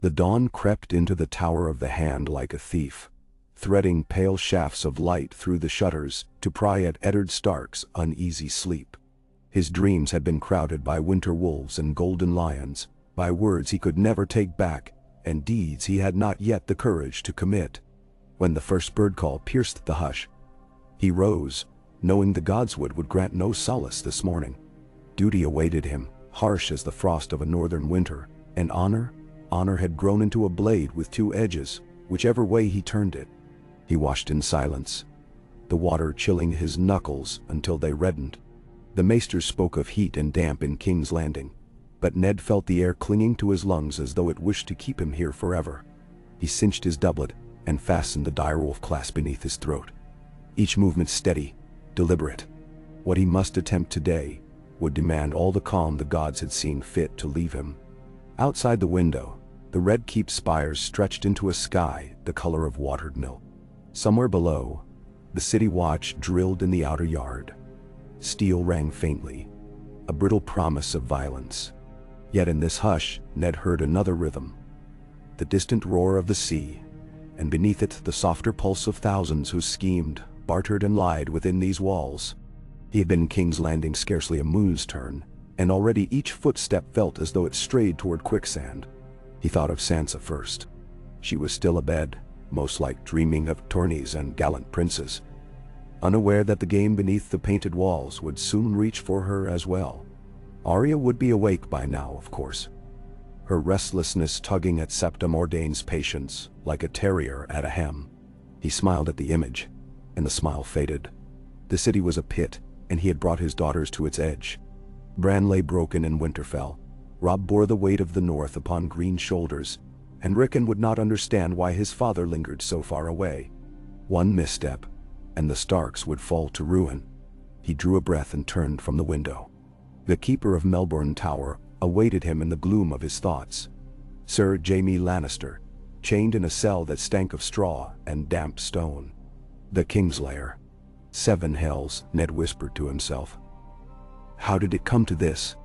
The dawn crept into the Tower of the Hand like a thief, threading pale shafts of light through the shutters to pry at Eddard Stark's uneasy sleep. His dreams had been crowded by winter wolves and golden lions, by words he could never take back, and deeds he had not yet the courage to commit. When the first bird call pierced the hush, he rose, knowing the godswood would grant no solace this morning. Duty awaited him, harsh as the frost of a northern winter, and honor had grown into a blade with two edges, whichever way he turned it. He washed in silence, the water chilling his knuckles until they reddened. The maester spoke of heat and damp in King's Landing, but Ned felt the air clinging to his lungs as though it wished to keep him here forever. He cinched his doublet and fastened the direwolf clasp beneath his throat. Each movement steady, deliberate. What he must attempt today would demand all the calm the gods had seen fit to leave him. Outside the window, the red keep spires stretched into a sky the color of watered milk. Somewhere below, the city watch drilled in the outer yard. Steel rang faintly, a brittle promise of violence. Yet in this hush, Ned heard another rhythm, the distant roar of the sea, and beneath it the softer pulse of thousands who schemed, bartered and lied within these walls. He had been in King's Landing scarcely a moon's turn, and already each footstep felt as though it strayed toward quicksand. He thought of Sansa first. She was still abed, most like dreaming of tourneys and gallant princes, unaware that the game beneath the painted walls would soon reach for her as well. Arya would be awake by now, of course, her restlessness tugging at Septa Mordane's patience like a terrier at a hem. He smiled at the image, and the smile faded. The city was a pit, and he had brought his daughters to its edge. Bran lay broken in Winterfell. Robb bore the weight of the North upon green shoulders, and Rickon would not understand why his father lingered so far away. One misstep, and the Starks would fall to ruin. He drew a breath and turned from the window. The keeper of Melbourne Tower awaited him in the gloom of his thoughts. Sir Jaime Lannister, chained in a cell that stank of straw and damp stone. The Kingslayer. 7 hells, Ned whispered to himself. How did it come to this?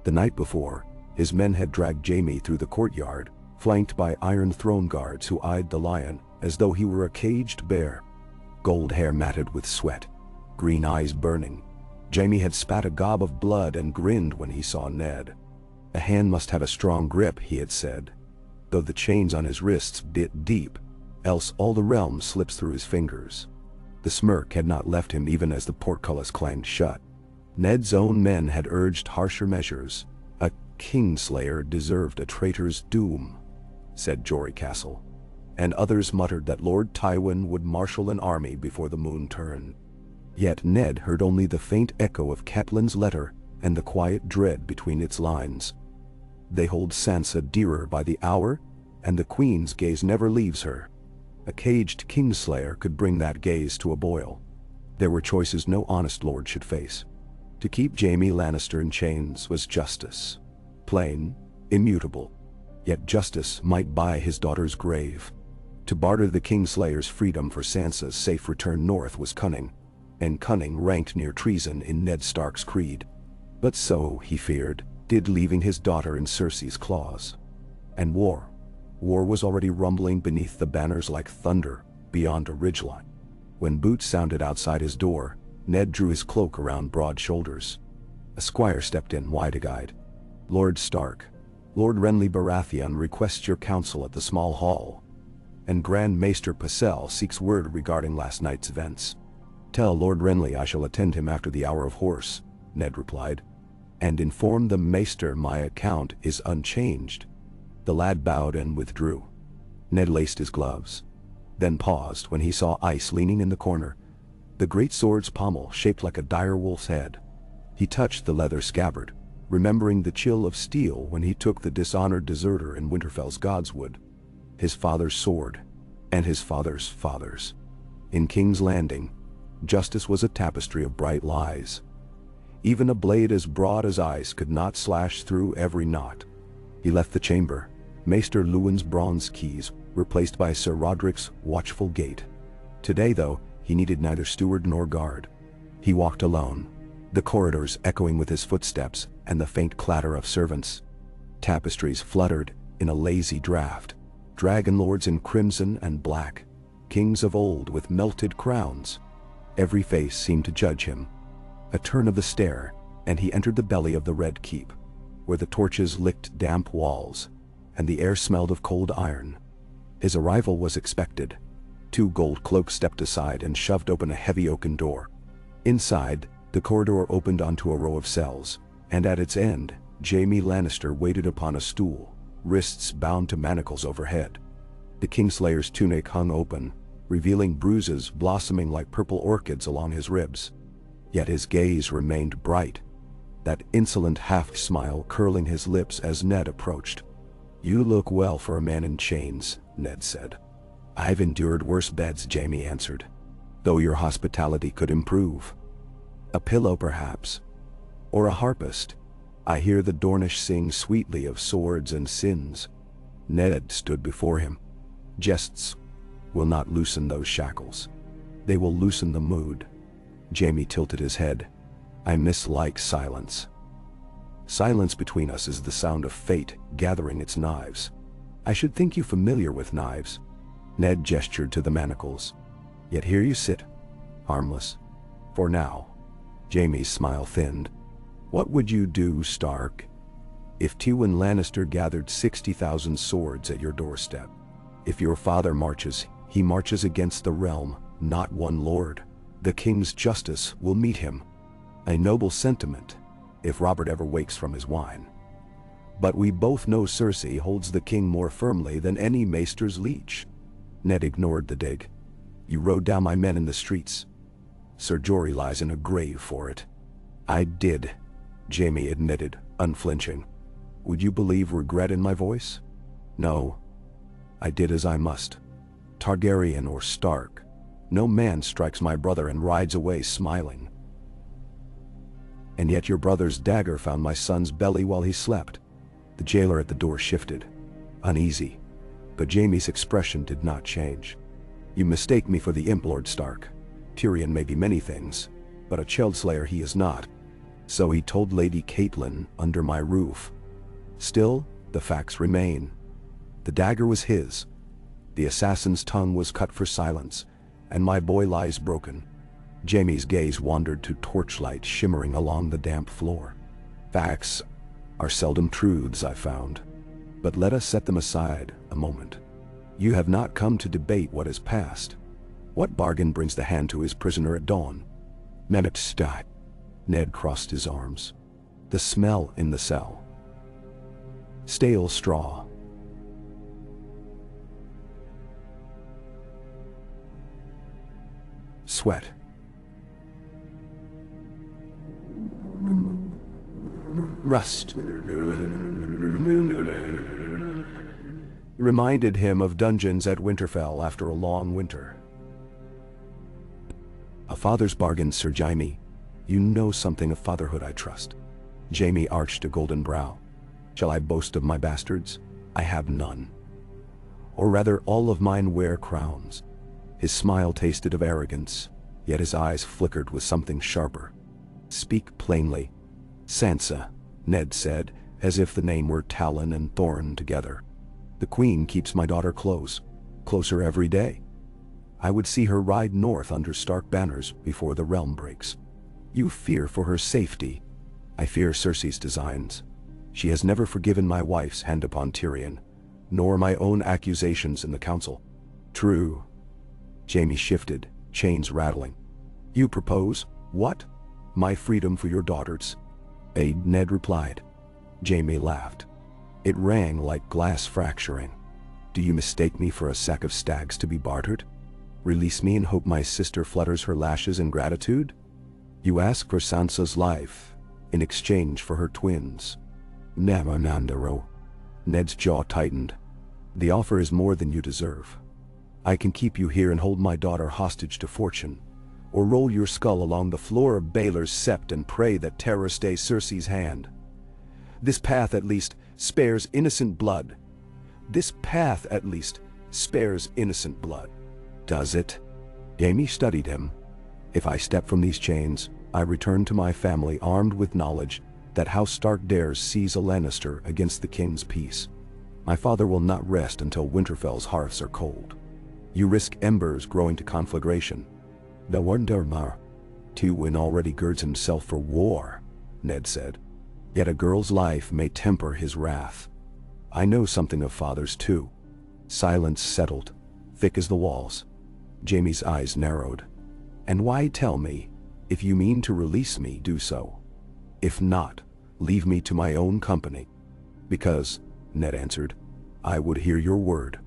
The night before, his men had dragged Jaime through the courtyard, flanked by Iron Throne guards who eyed the lion as though he were a caged bear. Gold hair matted with sweat, green eyes burning. Jaime had spat a gob of blood and grinned when he saw Ned. A hand must have a strong grip, he had said, though the chains on his wrists bit deep, else all the realm slips through his fingers. The smirk had not left him even as the portcullis clanged shut. Ned's own men had urged harsher measures. A Kingslayer deserved a traitor's doom, said Jory Castle, and others muttered that Lord Tywin would marshal an army before the moon turned. Yet Ned heard only the faint echo of Catelyn's letter and the quiet dread between its lines. They hold Sansa dearer by the hour, and the Queen's gaze never leaves her. A caged Kingslayer could bring that gaze to a boil. There were choices no honest lord should face. To keep Jaime Lannister in chains was justice. Plain, immutable. Yet justice might buy his daughter's grave. To barter the Kingslayer's freedom for Sansa's safe return north was cunning, and cunning ranked near treason in Ned Stark's creed. But so, he feared, did leaving his daughter in Cersei's claws. And war was already rumbling beneath the banners like thunder beyond a ridgeline. When boots sounded outside his door, Ned drew his cloak around broad shoulders. A squire stepped in, wide-eyed. Lord Stark, Lord Renly Baratheon requests your counsel at the small hall, and Grand Maester Pycelle seeks word regarding last night's events. Tell Lord Renly I shall attend him after the hour of horse, Ned replied, and inform the Maester my account is unchanged. The lad bowed and withdrew. Ned laced his gloves, then paused when he saw Ice leaning in the corner, the great sword's pommel shaped like a direwolf's head. He touched the leather scabbard, remembering the chill of steel when he took the dishonored deserter in Winterfell's godswood. His father's sword, and his father's father's. In King's Landing, justice was a tapestry of bright lies. Even a blade as broad as ice could not slash through every knot. He left the chamber, Maester Luwin's bronze keys replaced by Sir Roderick's watchful gait. Today, though, he needed neither steward nor guard. He walked alone, the corridors echoing with his footsteps and the faint clatter of servants. Tapestries fluttered, in a lazy draft. Dragon lords in crimson and black, kings of old with melted crowns. Every face seemed to judge him. A turn of the stair, and he entered the belly of the Red Keep, where the torches licked damp walls, and the air smelled of cold iron. His arrival was expected. 2 gold cloaks stepped aside and shoved open a heavy oaken door. Inside, the corridor opened onto a row of cells, and at its end, Jaime Lannister waited upon a stool, wrists bound to manacles overhead. The Kingslayer's tunic hung open, revealing bruises blossoming like purple orchids along his ribs. Yet his gaze remained bright, that insolent half-smile curling his lips as Ned approached. "You look well for a man in chains," Ned said. "I've endured worse beds," Jaime answered, "though your hospitality could improve. A pillow perhaps, or a harpist. I hear the Dornish sing sweetly of swords and sins." Ned stood before him. "Jests will not loosen those shackles. They will loosen the mood." Jaime tilted his head. "I mislike silence. Silence between us is the sound of fate gathering its knives. I should think you familiar with knives." Ned gestured to the manacles. "Yet here you sit, harmless. For now." Jaime's smile thinned. "What would you do, Stark, if Tywin Lannister gathered 60,000 swords at your doorstep? If your father marches, he marches against the realm, not one lord. The king's justice will meet him. A noble sentiment, if Robert ever wakes from his wine. But we both know Cersei holds the king more firmly than any maester's leech." Ned ignored the dig. "You rode down my men in the streets. Sir Jorah lies in a grave for it." "I did," Jaime admitted, unflinching. "Would you believe regret in my voice?" "No. I did as I must. Targaryen or Stark, no man strikes my brother and rides away smiling. And yet your brother's dagger found my son's belly while he slept." The jailer at the door shifted, uneasy, but Jaime's expression did not change. "You mistake me for the Imp Lord Stark. Tyrion may be many things, but a Childslayer he is not. So he told Lady Catelyn under my roof. Still, the facts remain. The dagger was his. The assassin's tongue was cut for silence, and my boy lies broken." Jaime's gaze wandered to torchlight shimmering along the damp floor. "Facts are seldom truths, I found. But let us set them aside a moment. You have not come to debate what is past. What bargain brings the hand to his prisoner at dawn?" "Mehmet Stag." Ned crossed his arms. "The smell in the cell. Stale straw. Sweat. Rust." Reminded him of dungeons at Winterfell after a long winter. "A father's bargain, Sir Jaime. You know something of fatherhood, I trust." Jaime arched a golden brow. "Shall I boast of my bastards? I have none. Or rather, all of mine wear crowns." His smile tasted of arrogance, yet his eyes flickered with something sharper. "Speak plainly." "Sansa," Ned said, as if the name were Talon and Thorn together. "The Queen keeps my daughter close, closer every day. I would see her ride north under Stark banners before the realm breaks. You fear for her safety. I fear Cersei's designs. She has never forgiven my wife's hand upon Tyrion, nor my own accusations in the council." "True." Jaime shifted, chains rattling. "You propose, what? My freedom for your daughters?" Ned replied. Jaime laughed. It rang like glass fracturing. "Do you mistake me for a sack of stags to be bartered? Release me and hope my sister flutters her lashes in gratitude? You ask for Sansa's life, in exchange for her twins." "Namanandaro." Ned's jaw tightened. "The offer is more than you deserve. I can keep you here and hold my daughter hostage to fortune, or roll your skull along the floor of Baelor's Sept and pray that terror stay Cersei's hand. This path at least spares innocent blood. This path at least spares innocent blood." "Does it?" Jaime studied him. "If I step from these chains, I return to my family armed with knowledge that House Stark dares seize a Lannister against the king's peace. My father will not rest until Winterfell's hearths are cold. You risk embers growing to conflagration. The Wondermar. Tywin already girds himself for war, Ned said. Yet a girl's life may temper his wrath. I know something of fathers too. Silence settled, thick as the walls. Jaime's eyes narrowed. And why tell me? If you mean to release me, do so. If not, leave me to my own company. Because, Ned answered, I would hear your word.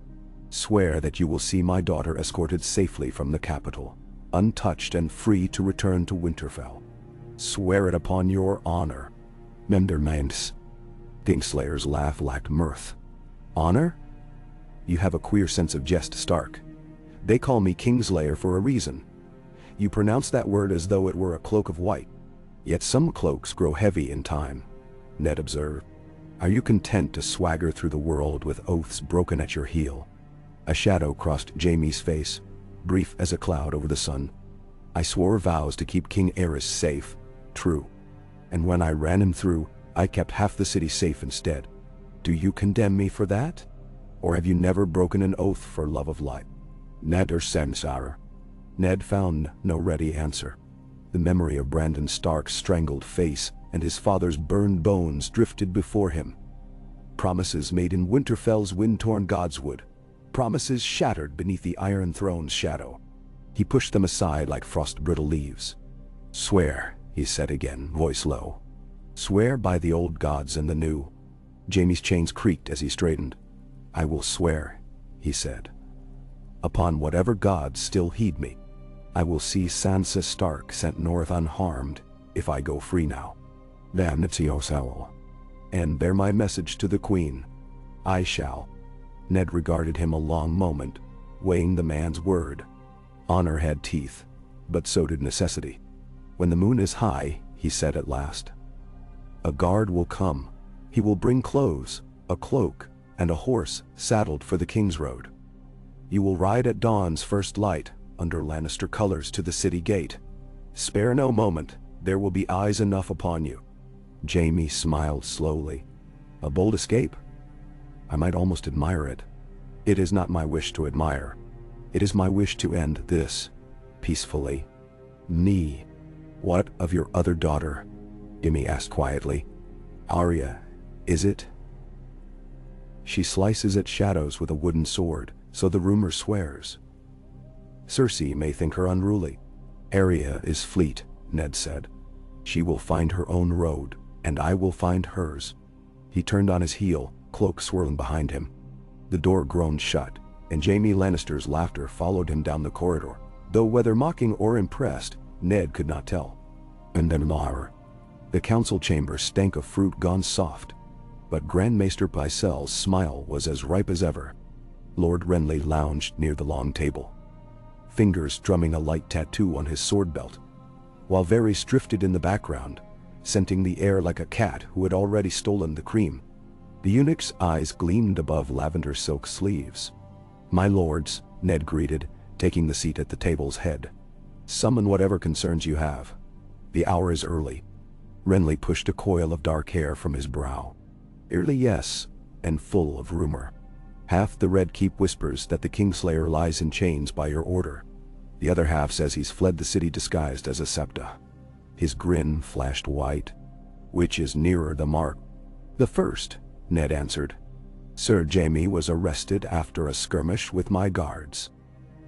Swear that you will see my daughter escorted safely from the capital, untouched and free to return to Winterfell. Swear it upon your honor. Memdermands. Kingslayer's laugh lacked mirth. Honor? You have a queer sense of jest, Stark. They call me Kingslayer for a reason. You pronounce that word as though it were a cloak of white. Yet some cloaks grow heavy in time, Ned observed. Are you content to swagger through the world with oaths broken at your heel? A shadow crossed Jaime's face, brief as a cloud over the sun. I swore vows to keep King Aerys safe, true. And when I ran him through, I kept half the city safe instead. Do you condemn me for that? Or have you never broken an oath for love of life? Ned or Sansa? Ned found no ready answer. The memory of Brandon Stark's strangled face and his father's burned bones drifted before him. Promises made in Winterfell's wind-torn godswood. Promises shattered beneath the Iron Throne's shadow. He pushed them aside like frost-brittle leaves. Swear, he said again, voice low. Swear by the old gods and the new. Jaime's chains creaked as he straightened. I will swear, he said. Upon whatever gods still heed me. I will see Sansa Stark sent north unharmed, if I go free now. Damnatio, and bear my message to the Queen. I shall. Ned regarded him a long moment, weighing the man's word. Honor had teeth, but so did necessity. When the moon is high, he said at last. A guard will come. He will bring clothes, a cloak, and a horse saddled for the King's Road. You will ride at dawn's first light, under Lannister colors to the city gate. Spare no moment, there will be eyes enough upon you. Jaime smiled slowly. A bold escape? I might almost admire it. It is not my wish to admire. It is my wish to end this, peacefully. Nee. What of your other daughter? Jaime asked quietly. Arya, is it? She slices at shadows with a wooden sword, so the rumor swears. Cersei may think her unruly. Arya is fleet, Ned said. She will find her own road, and I will find hers. He turned on his heel, cloak swirling behind him. The door groaned shut, and Jaime Lannister's laughter followed him down the corridor, though whether mocking or impressed, Ned could not tell. And then the council chamber stank of fruit gone soft, but Grand Maester Pycelle's smile was as ripe as ever. Lord Renly lounged near the long table, fingers drumming a light tattoo on his sword belt, while Varys drifted in the background, scenting the air like a cat who had already stolen the cream. The eunuch's eyes gleamed above lavender silk sleeves. My lords, Ned greeted, taking the seat at the table's head. Summon whatever concerns you have. The hour is early. Renly pushed a coil of dark hair from his brow. Early, yes, and full of rumor. Half the Red Keep whispers that the Kingslayer lies in chains by your order. The other half says he's fled the city disguised as a septa. His grin flashed white. Which is nearer the mark? The first, Ned answered. Sir Jaime was arrested after a skirmish with my guards.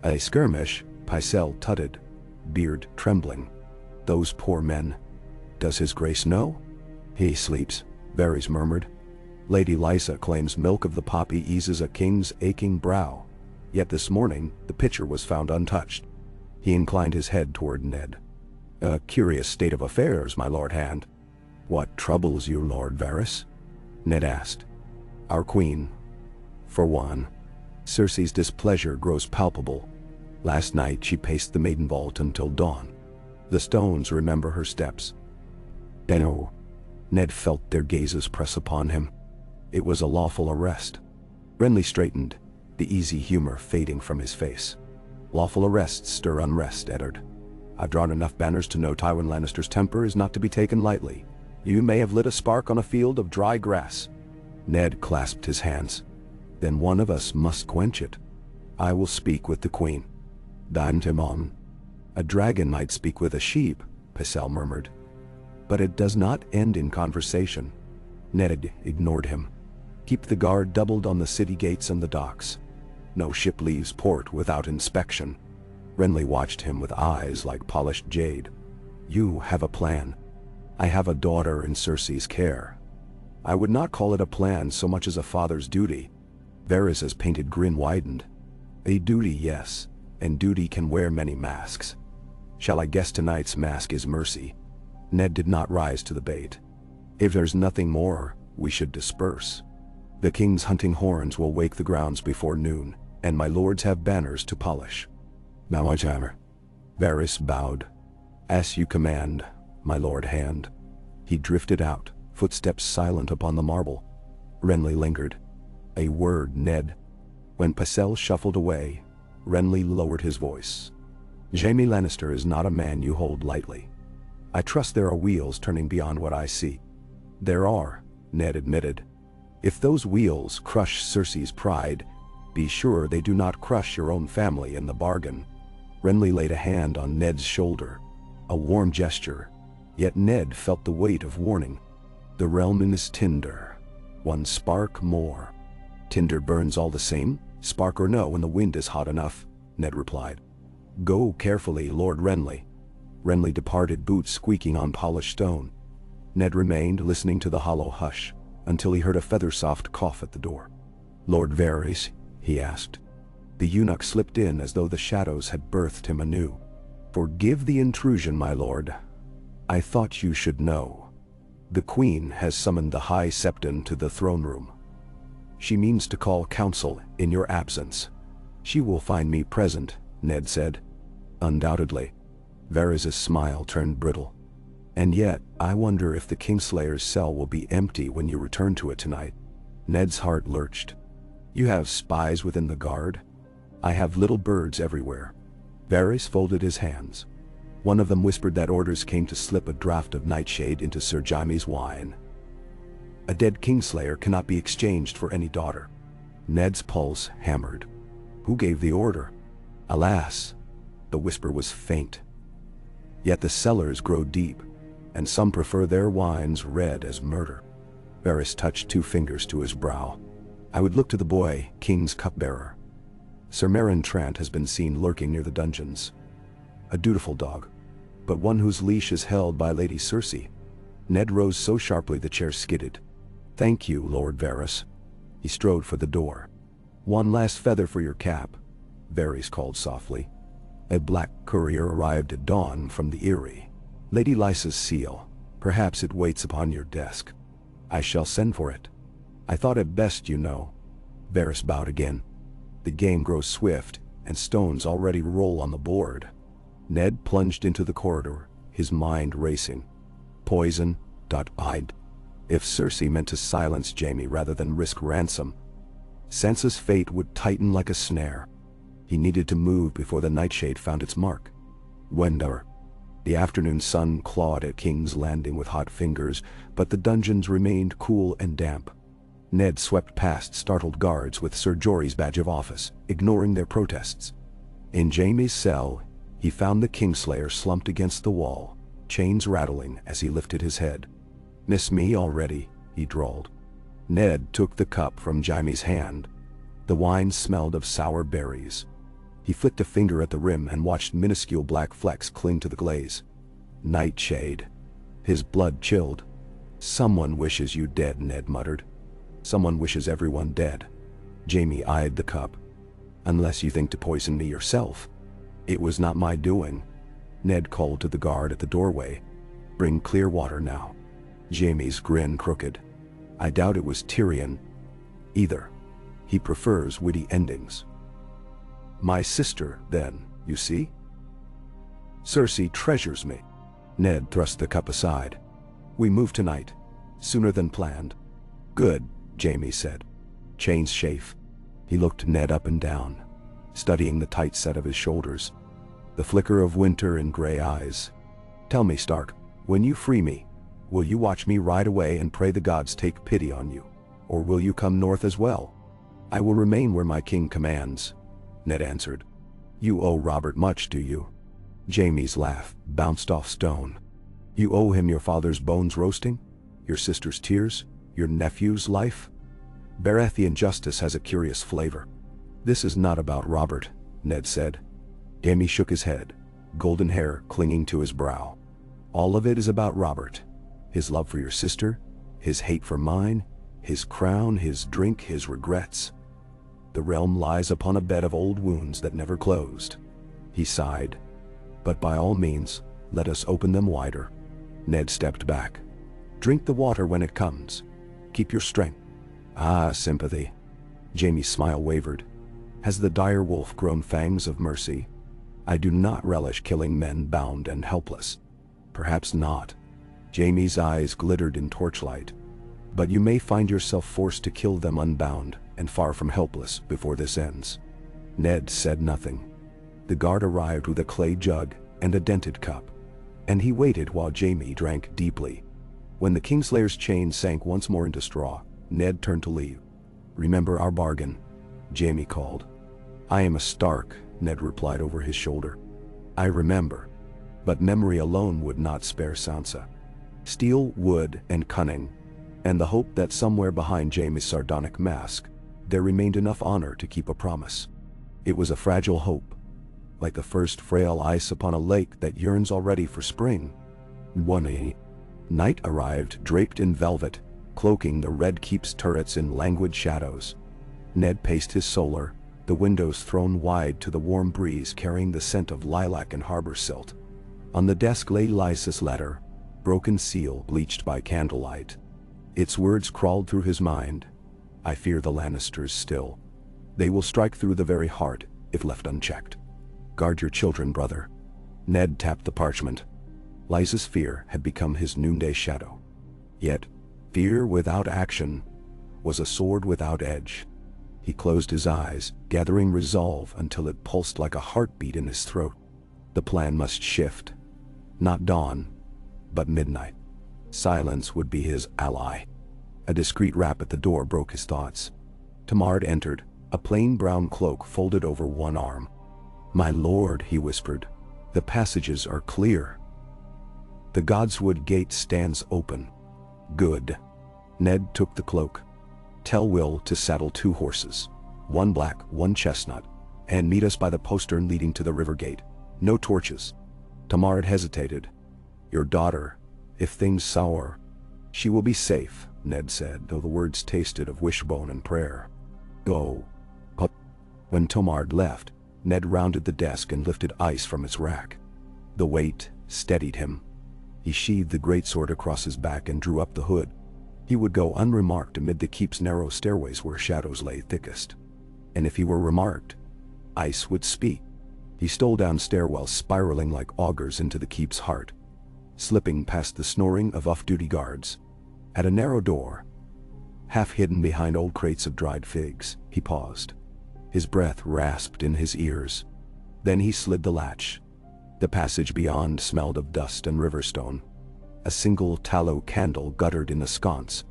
A skirmish? Pycelle tutted, beard trembling. Those poor men. Does his grace know? He sleeps, Varys murmured. Lady Lysa claims milk of the poppy eases a king's aching brow. Yet this morning, the pitcher was found untouched. He inclined his head toward Ned. A curious state of affairs, my Lord Hand. What troubles you, Lord Varys? Ned asked. Our queen. For one. Cersei's displeasure grows palpable. Last night she paced the maiden vault until dawn. The stones remember her steps. No. Ned felt their gazes press upon him. It was a lawful arrest. Renly straightened, the easy humor fading from his face. Lawful arrests stir unrest, Eddard. I've drawn enough banners to know Tywin Lannister's temper is not to be taken lightly. You may have lit a spark on a field of dry grass. Ned clasped his hands. Then one of us must quench it. I will speak with the queen. Timon. A dragon might speak with a sheep, Pycelle murmured. But it does not end in conversation. Ned ignored him. Keep the guard doubled on the city gates and the docks. No ship leaves port without inspection. Renly watched him with eyes like polished jade. You have a plan. I have a daughter in Cersei's care. I would not call it a plan so much as a father's duty. Varys's painted grin widened. A duty, yes, and duty can wear many masks. Shall I guess tonight's mask is mercy? Ned did not rise to the bait. If there's nothing more, we should disperse. The king's hunting horns will wake the grounds before noon, and my lords have banners to polish. Now my hammer. Varys bowed. As you command, my lord Hand. He drifted out, footsteps silent upon the marble. Renly lingered. A word, Ned. When Pycelle shuffled away, Renly lowered his voice. Jaime Lannister is not a man you hold lightly. I trust there are wheels turning beyond what I see. There are, Ned admitted. If those wheels crush Cersei's pride, be sure they do not crush your own family in the bargain. Renly laid a hand on Ned's shoulder. A warm gesture, yet Ned felt the weight of warning. The realm is tinder. One spark more. Tinder burns all the same, spark or no when the wind is hot enough, Ned replied. Go carefully, Lord Renly. Renly departed, boots squeaking on polished stone. Ned remained listening to the hollow hush, until he heard a feather-soft cough at the door. Lord Varys, he asked. The eunuch slipped in as though the shadows had birthed him anew. Forgive the intrusion, my lord. I thought you should know. The queen has summoned the High Septon to the throne room. She means to call council in your absence. She will find me present, Ned said. Undoubtedly. Varys' smile turned brittle. And yet, I wonder if the Kingslayer's cell will be empty when you return to it tonight. Ned's heart lurched. You have spies within the guard? I have little birds everywhere. Varys folded his hands. One of them whispered that orders came to slip a draught of nightshade into Sir Jaime's wine. A dead Kingslayer cannot be exchanged for any daughter. Ned's pulse hammered. Who gave the order? Alas, the whisper was faint. Yet the cellars grow deep, and some prefer their wines red as murder. Varys touched 2 fingers to his brow. I would look to the boy, King's cupbearer. Sir Meryn Trant has been seen lurking near the dungeons. A dutiful dog, but one whose leash is held by Lady Cersei. Ned rose so sharply the chair skidded. Thank you, Lord Varys. He strode for the door. One last feather for your cap, Varys called softly. A black courier arrived at dawn from the Eyrie. Lady Lysa's seal. Perhaps it waits upon your desk. I shall send for it. I thought it best, you know. Varys bowed again. The game grows swift, and stones already roll on the board. Ned plunged into the corridor, his mind racing. Poison. I'd. If Cersei meant to silence Jaime rather than risk ransom, Sansa's fate would tighten like a snare. He needed to move before the nightshade found its mark. Wendor. The afternoon sun clawed at King's Landing with hot fingers, but the dungeons remained cool and damp. Ned swept past startled guards with Sir Jorah's badge of office, ignoring their protests. In Jaime's cell, he found the Kingslayer slumped against the wall, chains rattling as he lifted his head. Miss me already, he drawled. Ned took the cup from Jaime's hand. The wine smelled of sour berries. He flicked a finger at the rim and watched minuscule black flecks cling to the glaze. Nightshade. His blood chilled. Someone wishes you dead, Ned muttered. Someone wishes everyone dead. Jaime eyed the cup. Unless you think to poison me yourself. It was not my doing. Ned called to the guard at the doorway. Bring clear water now. Jaime's grin crooked. I doubt it was Tyrion. Either. He prefers witty endings. My sister, then, you see? Cersei treasures me. Ned thrust the cup aside. We move tonight. Sooner than planned. Good, Jaime said. Chains chafe. He looked Ned up and down, studying the tight set of his shoulders. The flicker of winter in gray eyes. Tell me, Stark, when you free me, will you watch me ride away and pray the gods take pity on you? Or will you come north as well? I will remain where my king commands, Ned answered. You owe Robert much, do you? Jaime's laugh bounced off stone. You owe him your father's bones roasting? Your sister's tears? Your nephew's life? Baratheon justice has a curious flavor. This is not about Robert, Ned said. Jaime shook his head, golden hair clinging to his brow. All of it is about Robert. His love for your sister, his hate for mine, his crown, his drink, his regrets. The realm lies upon a bed of old wounds that never closed. He sighed. But by all means, let us open them wider. Ned stepped back. Drink the water when it comes. Keep your strength. Ah, sympathy. Jaime's smile wavered. Has the dire wolf grown fangs of mercy? I do not relish killing men bound and helpless. Perhaps not. Jaime's eyes glittered in torchlight. But you may find yourself forced to kill them unbound and far from helpless before this ends. Ned said nothing. The guard arrived with a clay jug and a dented cup, and he waited while Jaime drank deeply. When the Kingslayer's chain sank once more into straw, Ned turned to leave. Remember our bargain, Jaime called. I am a Stark, Ned replied over his shoulder. I remember. But memory alone would not spare Sansa. Steel, wood, and cunning, and the hope that somewhere behind Jaime's sardonic mask, there remained enough honor to keep a promise. It was a fragile hope, like the first frail ice upon a lake that yearns already for spring. One night arrived, draped in velvet, cloaking the Red Keep's turrets in languid shadows. Ned paced his solar, the windows thrown wide to the warm breeze carrying the scent of lilac and harbor silt. On the desk lay Lysa's letter, broken seal bleached by candlelight. Its words crawled through his mind. I fear the Lannisters still. They will strike through the very heart if left unchecked. Guard your children, brother. Ned tapped the parchment. Lysa's fear had become his noonday shadow. Yet, fear without action was a sword without edge. He closed his eyes, gathering resolve until it pulsed like a heartbeat in his throat. The plan must shift. Not dawn, but midnight. Silence would be his ally. A discreet rap at the door broke his thoughts. Tamard entered, a plain brown cloak folded over one arm. My lord, he whispered, the passages are clear. The Godswood gate stands open. Good. Ned took the cloak. Tell Will to saddle 2 horses, one black, one chestnut, and meet us by the postern leading to the river gate. No torches. Tamard hesitated. Your daughter, if things sour, she will be safe, Ned said, though the words tasted of wishbone and prayer. Go. When Tamard left, Ned rounded the desk and lifted ice from its rack. The weight steadied him. He sheathed the greatsword across his back and drew up the hood. He would go unremarked amid the keep's narrow stairways where shadows lay thickest. And if he were remarked, ice would speak. He stole down stairwells spiraling like augurs into the keep's heart, slipping past the snoring of off-duty guards. At a narrow door, half hidden behind old crates of dried figs, he paused. His breath rasped in his ears. Then he slid the latch. The passage beyond smelled of dust and riverstone. A single tallow candle guttered in a sconce,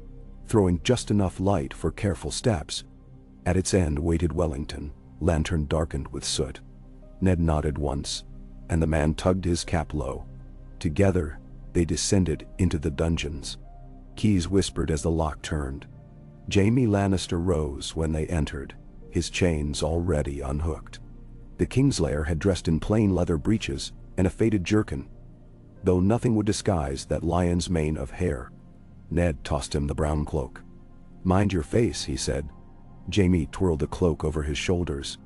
throwing just enough light for careful steps. At its end waited Wellington, lantern darkened with soot. Ned nodded once, and the man tugged his cap low. Together, they descended into the dungeons. Keys whispered as the lock turned. Jaime Lannister rose when they entered, his chains already unhooked. The Kingslayer had dressed in plain leather breeches and a faded jerkin, though nothing would disguise that lion's mane of hair. Ned tossed him the brown cloak. Mind your face, he said. Jaime twirled the cloak over his shoulders.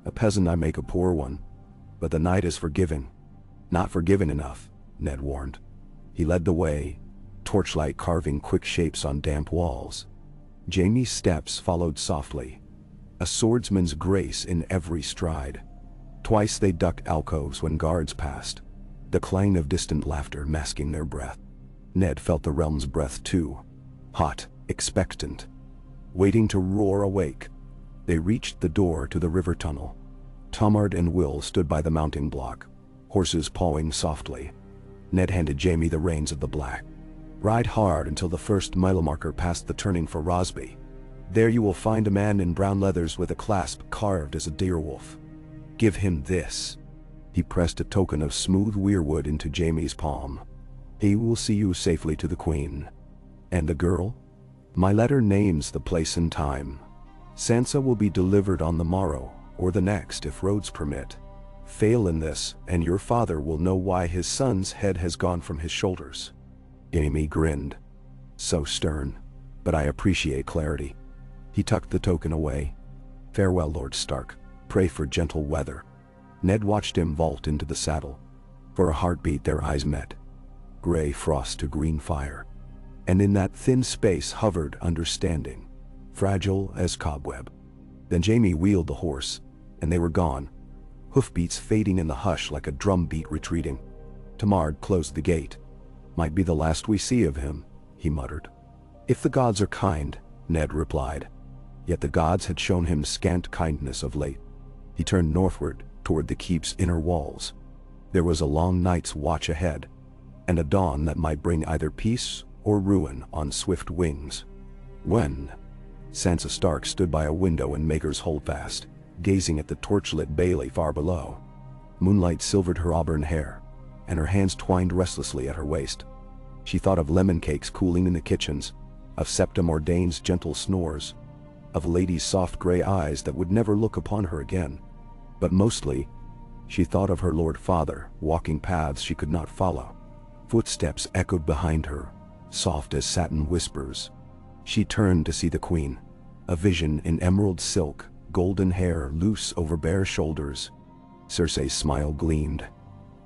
A peasant I make a poor one, but the night is forgiving. Not forgiven enough, Ned warned. He led the way, torchlight carving quick shapes on damp walls. Jaime's steps followed softly, a swordsman's grace in every stride. Twice they ducked alcoves when guards passed, the clang of distant laughter masking their breath. Ned felt the realm's breath too, hot, expectant, waiting to roar awake. They reached the door to the river tunnel. Tamard and Will stood by the mounting block, horses pawing softly. Ned handed Jaime the reins of the black. Ride hard until the first mile marker past the turning for Rosby. There you will find a man in brown leathers with a clasp carved as a deerwolf. Give him this." He pressed a token of smooth weirwood into Jaime's palm. "He will see you safely to the queen." "And the girl?" "My letter names the place and time. Sansa will be delivered on the morrow, or the next if roads permit. Fail in this, and your father will know why his son's head has gone from his shoulders." Jaime grinned. "So stern, but I appreciate clarity." He tucked the token away. "Farewell, Lord Stark. Pray for gentle weather." Ned watched him vault into the saddle. For a heartbeat their eyes met. Gray frost to green fire. And in that thin space hovered understanding, fragile as cobweb. Then Jaime wheeled the horse, and they were gone, hoofbeats fading in the hush like a drumbeat retreating. Tamard closed the gate. "Might be the last we see of him," he muttered. "If the gods are kind," Ned replied. Yet the gods had shown him scant kindness of late. He turned northward, toward the keep's inner walls. There was a long night's watch ahead, and a dawn that might bring either peace or ruin on swift wings. When Sansa Stark stood by a window in Maker's Holdfast, gazing at the torchlit bailey far below. Moonlight silvered her auburn hair, and her hands twined restlessly at her waist. She thought of lemon cakes cooling in the kitchens, of Septim Ordain's gentle snores, of Lady's soft gray eyes that would never look upon her again. But mostly, she thought of her Lord Father walking paths she could not follow. Footsteps echoed behind her, soft as satin whispers. She turned to see the queen, a vision in emerald silk, golden hair loose over bare shoulders. Cersei's smile gleamed.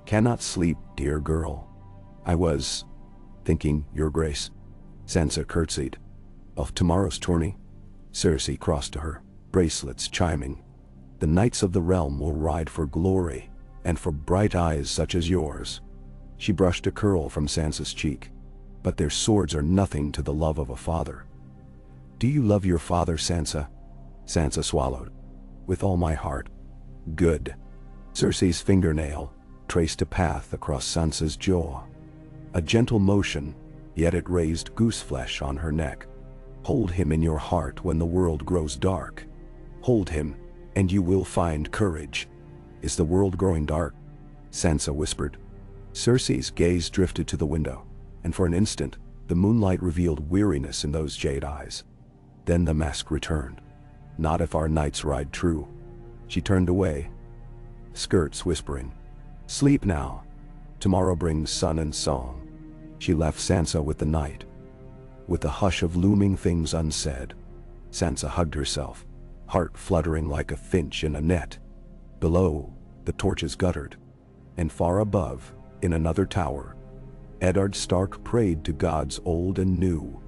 "Cannot sleep, dear girl." "I was thinking, your grace." Sansa curtsied. "Of tomorrow's tourney?" Cersei crossed to her, bracelets chiming. "The knights of the realm will ride for glory, and for bright eyes such as yours." She brushed a curl from Sansa's cheek. "But their swords are nothing to the love of a father." "Do you love your father, Sansa?" Sansa swallowed. "With all my heart." "Good." Cersei's fingernail traced a path across Sansa's jaw. A gentle motion, yet it raised gooseflesh on her neck. "Hold him in your heart when the world grows dark. Hold him, and you will find courage." "Is the world growing dark?" Sansa whispered. Cersei's gaze drifted to the window, and for an instant, the moonlight revealed weariness in those jade eyes. Then the mask returned. "Not if our knights ride true." She turned away, skirts whispering. "Sleep now. Tomorrow brings sun and song." She left Sansa with the night, with the hush of looming things unsaid. Sansa hugged herself, heart fluttering like a finch in a net. Below, the torches guttered, and far above, in another tower, Eddard Stark prayed to gods old and new,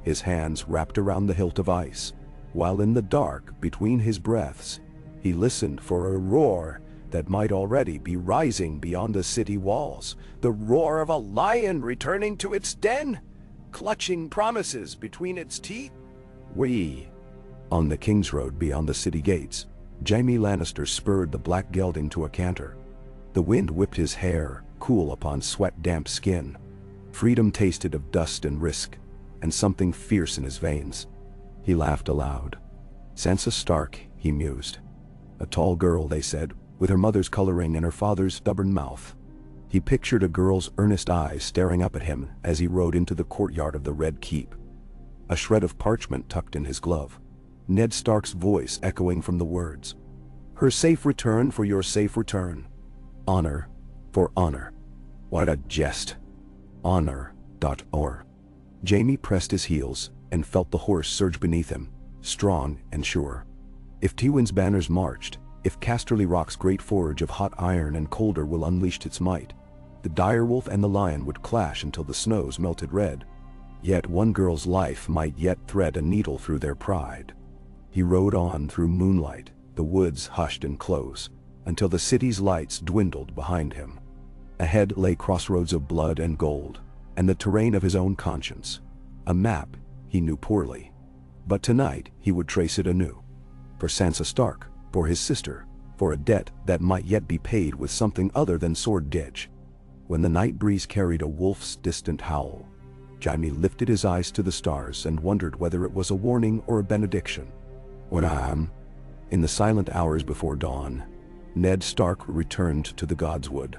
his hands wrapped around the hilt of ice, while in the dark, between his breaths, he listened for a roar that might already be rising beyond the city walls, the roar of a lion returning to its den, clutching promises between its teeth. On the King's Road beyond the city gates, Jaime Lannister spurred the black gelding to a canter. The wind whipped his hair, cool upon sweat-damp skin. Freedom tasted of dust and risk, and something fierce in his veins. He laughed aloud. Sansa Stark, he mused. A tall girl, they said, with her mother's coloring and her father's stubborn mouth. He pictured a girl's earnest eyes staring up at him as he rode into the courtyard of the Red Keep. A shred of parchment tucked in his glove. Ned Stark's voice echoing from the words. "Her safe return for your safe return. Honor for honor." What a jest. Honor.or. Jaime pressed his heels and felt the horse surge beneath him, strong and sure. If Tywin's banners marched, if Casterly Rock's great forge of hot iron and colder will unleashed its might, the direwolf and the lion would clash until the snows melted red. Yet one girl's life might yet thread a needle through their pride. He rode on through moonlight, the woods hushed and close, until the city's lights dwindled behind him. Ahead lay crossroads of blood and gold, and the terrain of his own conscience. A map he knew poorly. But tonight he would trace it anew. For Sansa Stark, for his sister, for a debt that might yet be paid with something other than sword ditch. When the night breeze carried a wolf's distant howl, Jaime lifted his eyes to the stars and wondered whether it was a warning or a benediction. When in the silent hours before dawn, Ned Stark returned to the Godswood.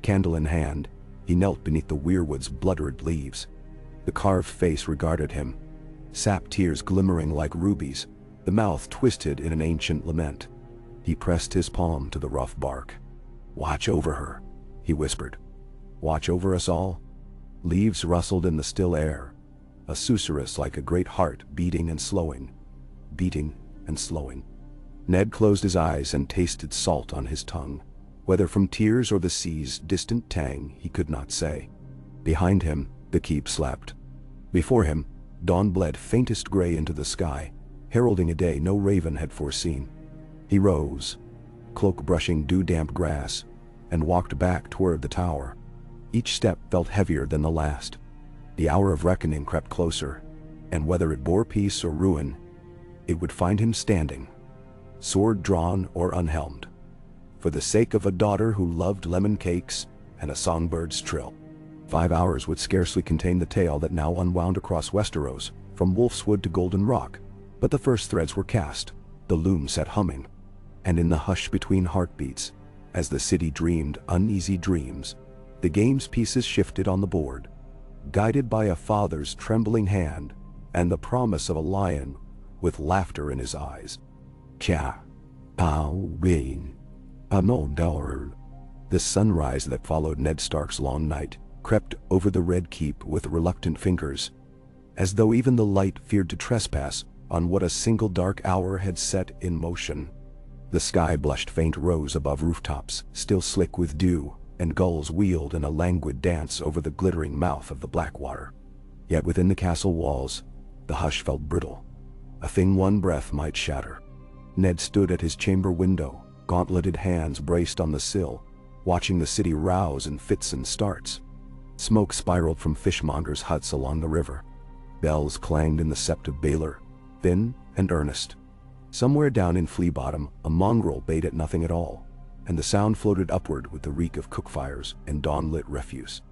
Candle in hand, he knelt beneath the weirwood's bloodred leaves. The carved face regarded him, sap tears glimmering like rubies, the mouth twisted in an ancient lament. He pressed his palm to the rough bark. "Watch over her," he whispered. "Watch over us all." Leaves rustled in the still air, a susurrus like a great heart beating and slowing. Beating and slowing. Ned closed his eyes and tasted salt on his tongue. Whether from tears or the sea's distant tang, he could not say. Behind him, the keep slept. Before him, dawn bled faintest gray into the sky, heralding a day no raven had foreseen. He rose, cloak brushing dew-damp grass, and walked back toward the tower. Each step felt heavier than the last. The hour of reckoning crept closer, and whether it bore peace or ruin, it would find him standing, sword drawn or unhelmed, for the sake of a daughter who loved lemon cakes and a songbird's trill. 5 hours would scarcely contain the tale that now unwound across Westeros, from Wolfswood to Golden Rock, but the first threads were cast, the loom set humming, and in the hush between heartbeats, as the city dreamed uneasy dreams, the game's pieces shifted on the board, guided by a father's trembling hand and the promise of a lion with laughter in his eyes. Kya, Pao Wing, Amondor. The sunrise that followed Ned Stark's long night crept over the Red Keep with reluctant fingers, as though even the light feared to trespass on what a single dark hour had set in motion. The sky blushed faint rose above rooftops, still slick with dew, and gulls wheeled in a languid dance over the glittering mouth of the Blackwater. Yet within the castle walls, the hush felt brittle, a thing one breath might shatter. Ned stood at his chamber window, gauntleted hands braced on the sill, watching the city rouse in fits and starts. Smoke spiraled from fishmongers' huts along the river. Bells clanged in the sept of Baelor, thin and earnest. Somewhere down in Flea Bottom, a mongrel bayed at nothing at all, and the sound floated upward with the reek of cook fires and dawn-lit refuse.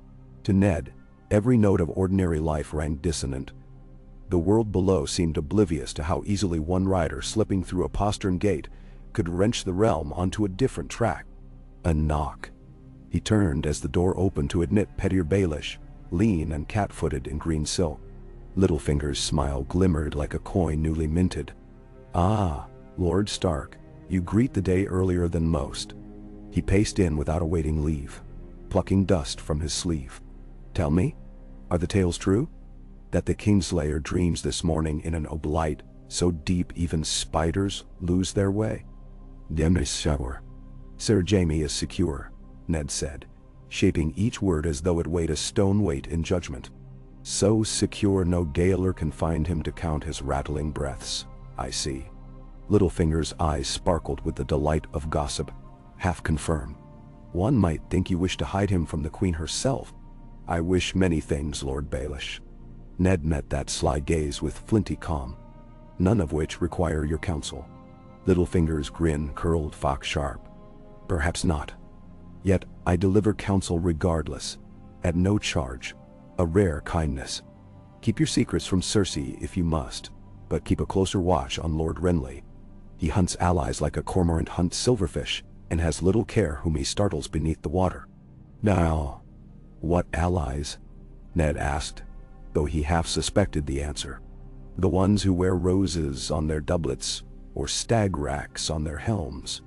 To Ned, every note of ordinary life rang dissonant. The world below seemed oblivious to how easily one rider slipping through a postern gate could wrench the realm onto a different track. A knock. He turned as the door opened to admit Petyr Baelish, lean and cat-footed in green silk. Littlefinger's smile glimmered like a coin newly minted. "Ah, Lord Stark, you greet the day earlier than most." He paced in without awaiting leave, plucking dust from his sleeve. "Tell me, are the tales true? That the Kingslayer dreams this morning in an oblight so deep even spiders lose their way?" "Shower. Sir Jaime is secure," Ned said, shaping each word as though it weighed a stone weight in judgment. "So secure no gaoler can find him to count his rattling breaths, I see." Littlefinger's eyes sparkled with the delight of gossip, half confirm. "One might think you wish to hide him from the Queen herself." "I wish many things, Lord Baelish." Ned met that sly gaze with flinty calm. "None of which require your counsel." Littlefinger's grin curled fox-sharp. "Perhaps not. Yet I deliver counsel regardless, at no charge, a rare kindness. Keep your secrets from Cersei if you must, but keep a closer watch on Lord Renly. He hunts allies like a cormorant hunts silverfish, and has little care whom he startles beneath the water." "Now, what allies?" Ned asked, though he half suspected the answer. "The ones who wear roses on their doublets, or stag racks on their helms.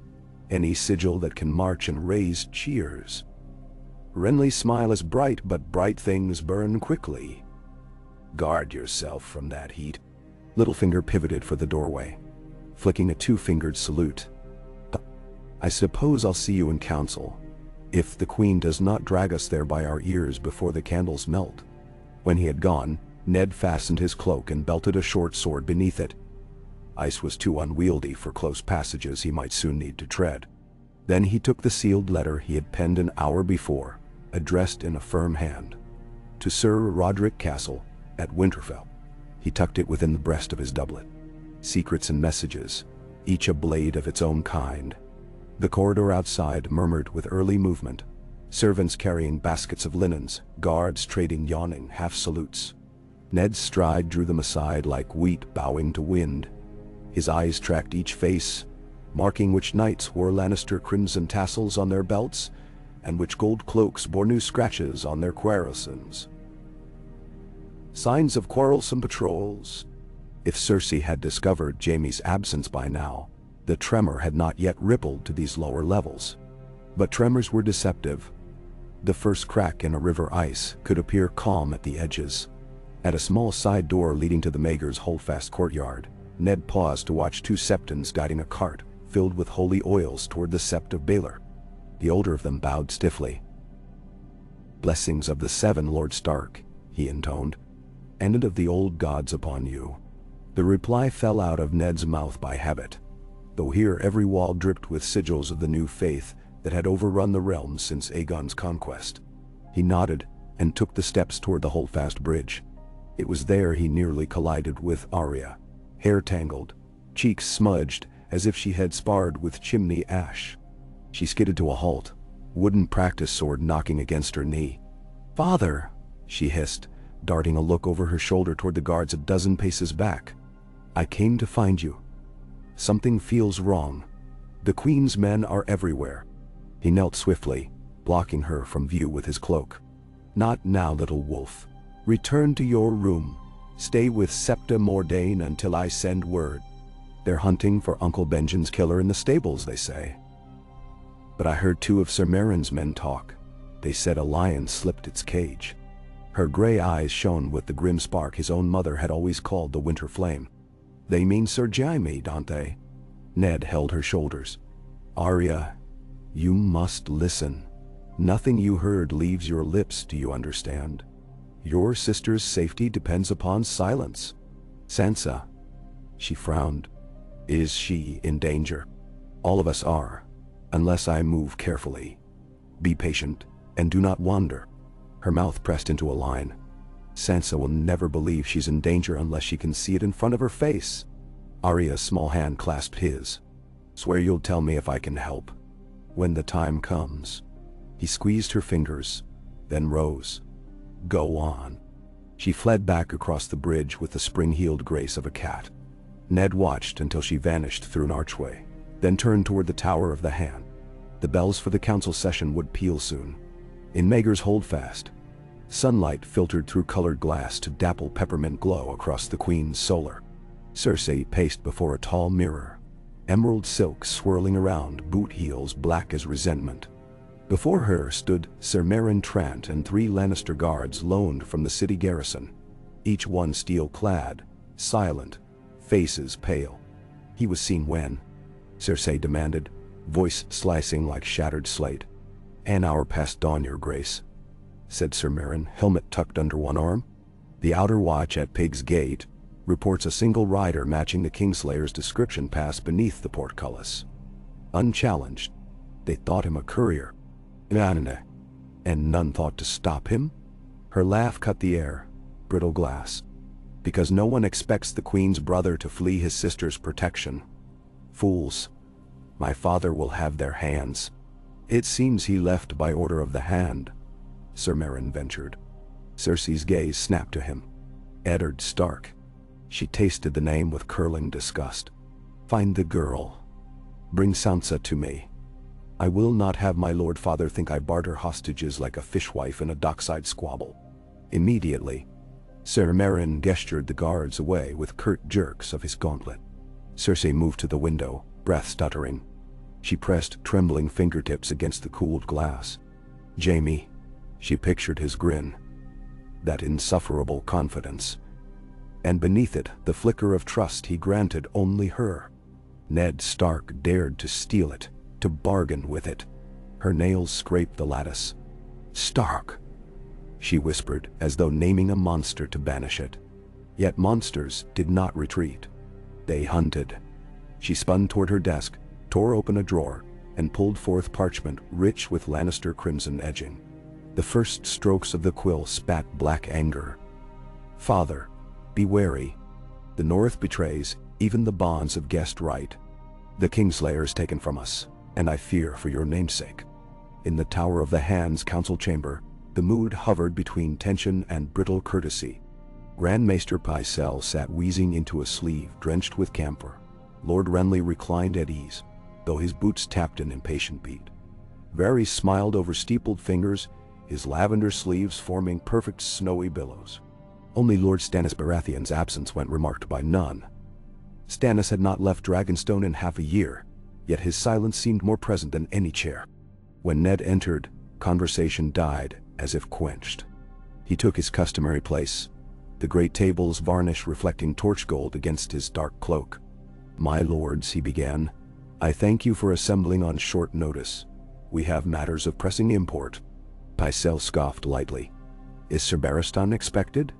Any sigil that can march and raise cheers. Renly's smile is bright, but bright things burn quickly. Guard yourself from that heat." Littlefinger pivoted for the doorway, flicking a two-fingered salute. "I suppose I'll see you in council, if the Queen does not drag us there by our ears before the candles melt." When he had gone, Ned fastened his cloak and belted a short sword beneath it. Ice was too unwieldy for close passages he might soon need to tread. Then he took the sealed letter he had penned an hour before, addressed in a firm hand. To Sir Roderick Castle, at Winterfell. He tucked it within the breast of his doublet. Secrets and messages, each a blade of its own kind. The corridor outside murmured with early movement. Servants carrying baskets of linens, guards trading yawning half-salutes. Ned's stride drew them aside like wheat bowing to wind. His eyes tracked each face, marking which knights wore Lannister crimson tassels on their belts, and which gold cloaks bore new scratches on their cuirassins. Signs of quarrelsome patrols. If Cersei had discovered Jaime's absence by now, the tremor had not yet rippled to these lower levels. But tremors were deceptive. The first crack in a river ice could appear calm at the edges. At a small side door leading to the Maegor's holdfast courtyard, Ned paused to watch two septons guiding a cart filled with holy oils toward the Sept of Baelor. The older of them bowed stiffly. "Blessings of the seven, Lord Stark," he intoned, "and of the old gods upon you." The reply fell out of Ned's mouth by habit, though here every wall dripped with sigils of the new faith that had overrun the realm since Aegon's conquest. He nodded and took the steps toward the holdfast bridge. It was there he nearly collided with Arya, hair tangled, cheeks smudged as if she had sparred with chimney ash. She skidded to a halt, wooden practice sword knocking against her knee. "Father," she hissed, darting a look over her shoulder toward the guards a dozen paces back. "I came to find you. Something feels wrong. The Queen's men are everywhere." He knelt swiftly, blocking her from view with his cloak. "Not now, little wolf. Return to your room. Stay with Septa Mordain until I send word. They're hunting for Uncle Benjen's killer in the stables, they say." "But I heard two of Ser Meryn's men talk. They said a lion slipped its cage." Her gray eyes shone with the grim spark his own mother had always called the winter flame. "They mean Sir Jaime, don't they?" Ned held her shoulders. "Arya, you must listen. Nothing you heard leaves your lips, do you understand? Your sister's safety depends upon silence. Sansa," she frowned, "is she in danger? All of us are, unless I move carefully. Be patient, and do not wander." Her mouth pressed into a line. "Sansa will never believe she's in danger unless she can see it in front of her face." Arya's small hand clasped his. "Swear you'll tell me if I can help. When the time comes." He squeezed her fingers, then rose. "Go on." She fled back across the bridge with the spring-heeled grace of a cat. Ned watched until she vanished through an archway, then turned toward the Tower of the Hand. The bells for the council session would peal soon. In Maegor's holdfast, sunlight filtered through colored glass to dapple peppermint glow across the Queen's solar. Cersei paced before a tall mirror, emerald silk swirling around boot heels black as resentment. Before her stood Ser Meryn Trant and 3 Lannister guards loaned from the city garrison, each one steel-clad, silent, faces pale. "He was seen when?" Cersei demanded, voice slicing like shattered slate. "An hour past dawn, your grace," said Ser Meryn, helmet tucked under one arm. "The outer watch at Pig's Gate reports a single rider matching the Kingslayer's description passed beneath the portcullis. Unchallenged. They thought him a courier. And none thought to stop him?" Her laugh cut the air, brittle glass. "Because no one expects the Queen's brother to flee his sister's protection. Fools. My father will have their hands." "It seems he left by order of the Hand," Ser Meryn ventured. Cersei's gaze snapped to him. "Eddard Stark." She tasted the name with curling disgust. "Find the girl. Bring Sansa to me. I will not have my lord father think I barter hostages like a fishwife in a dockside squabble." Immediately, Ser Meryn gestured the guards away with curt jerks of his gauntlet. Cersei moved to the window, breath stuttering. She pressed trembling fingertips against the cooled glass. "Jaime," she pictured his grin. That insufferable confidence. And beneath it, the flicker of trust he granted only her. Ned Stark dared to steal it, to bargain with it. Her nails scraped the lattice. "Stark," she whispered, as though naming a monster to banish it. Yet monsters did not retreat. They hunted. She spun toward her desk, tore open a drawer, and pulled forth parchment rich with Lannister crimson edging. The first strokes of the quill spat black anger. "Father, be wary. The North betrays even the bonds of guest right. The Kingslayer is taken from us, and I fear for your namesake." In the Tower of the Hand's council chamber, the mood hovered between tension and brittle courtesy. Grand Maester Pycelle sat wheezing into a sleeve drenched with camphor. Lord Renly reclined at ease, though his boots tapped an impatient beat. Varys smiled over steepled fingers, his lavender sleeves forming perfect snowy billows. Only Lord Stannis Baratheon's absence went remarked by none. Stannis had not left Dragonstone in half a year, yet his silence seemed more present than any chair. When Ned entered, conversation died as if quenched. He took his customary place, the great table's varnish reflecting torch gold against his dark cloak. "My lords," he began, "I thank you for assembling on short notice. We have matters of pressing import." Pycelle scoffed lightly. "Is Ser Barristan expected?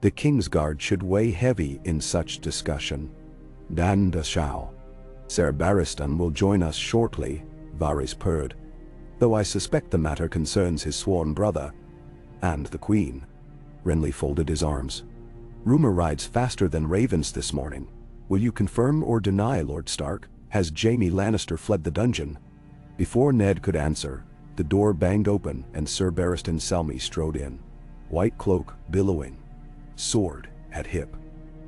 The King's Guard should weigh heavy in such discussion." "Dan da shall. Ser Barristan will join us shortly," Varys purred, "though I suspect the matter concerns his sworn brother and the Queen." Renly folded his arms. "Rumor rides faster than ravens this morning. Will you confirm or deny, Lord Stark? Has Jaime Lannister fled the dungeon?" Before Ned could answer, the door banged open and Ser Barristan Selmy strode in, white cloak billowing, sword at hip.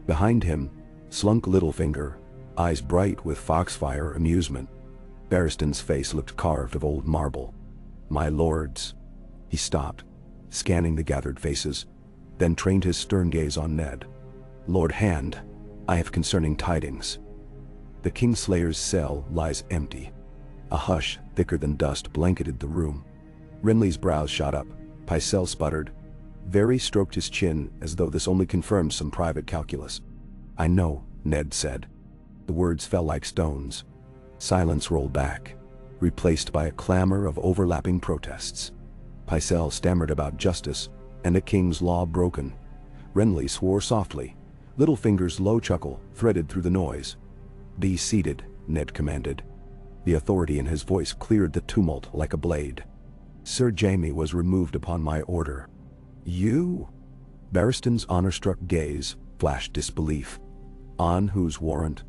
Behind him, slunk Littlefinger, eyes bright with foxfire amusement. Barristan's face looked carved of old marble. "My lords." He stopped, scanning the gathered faces, then trained his stern gaze on Ned. "Lord Hand, I have concerning tidings. The Kingslayer's cell lies empty." A hush thicker than dust blanketed the room. Renly's brows shot up. Pycelle sputtered. Varys stroked his chin as though this only confirmed some private calculus. "I know," Ned said. The words fell like stones. Silence rolled back, replaced by a clamor of overlapping protests. Pycelle stammered about justice and a king's law broken. Renly swore softly. Littlefinger's low chuckle threaded through the noise. "Be seated," Ned commanded. The authority in his voice cleared the tumult like a blade. "Sir Jaime was removed upon my order." "You?" Barristan's honor-struck gaze flashed disbelief. "On whose warrant?"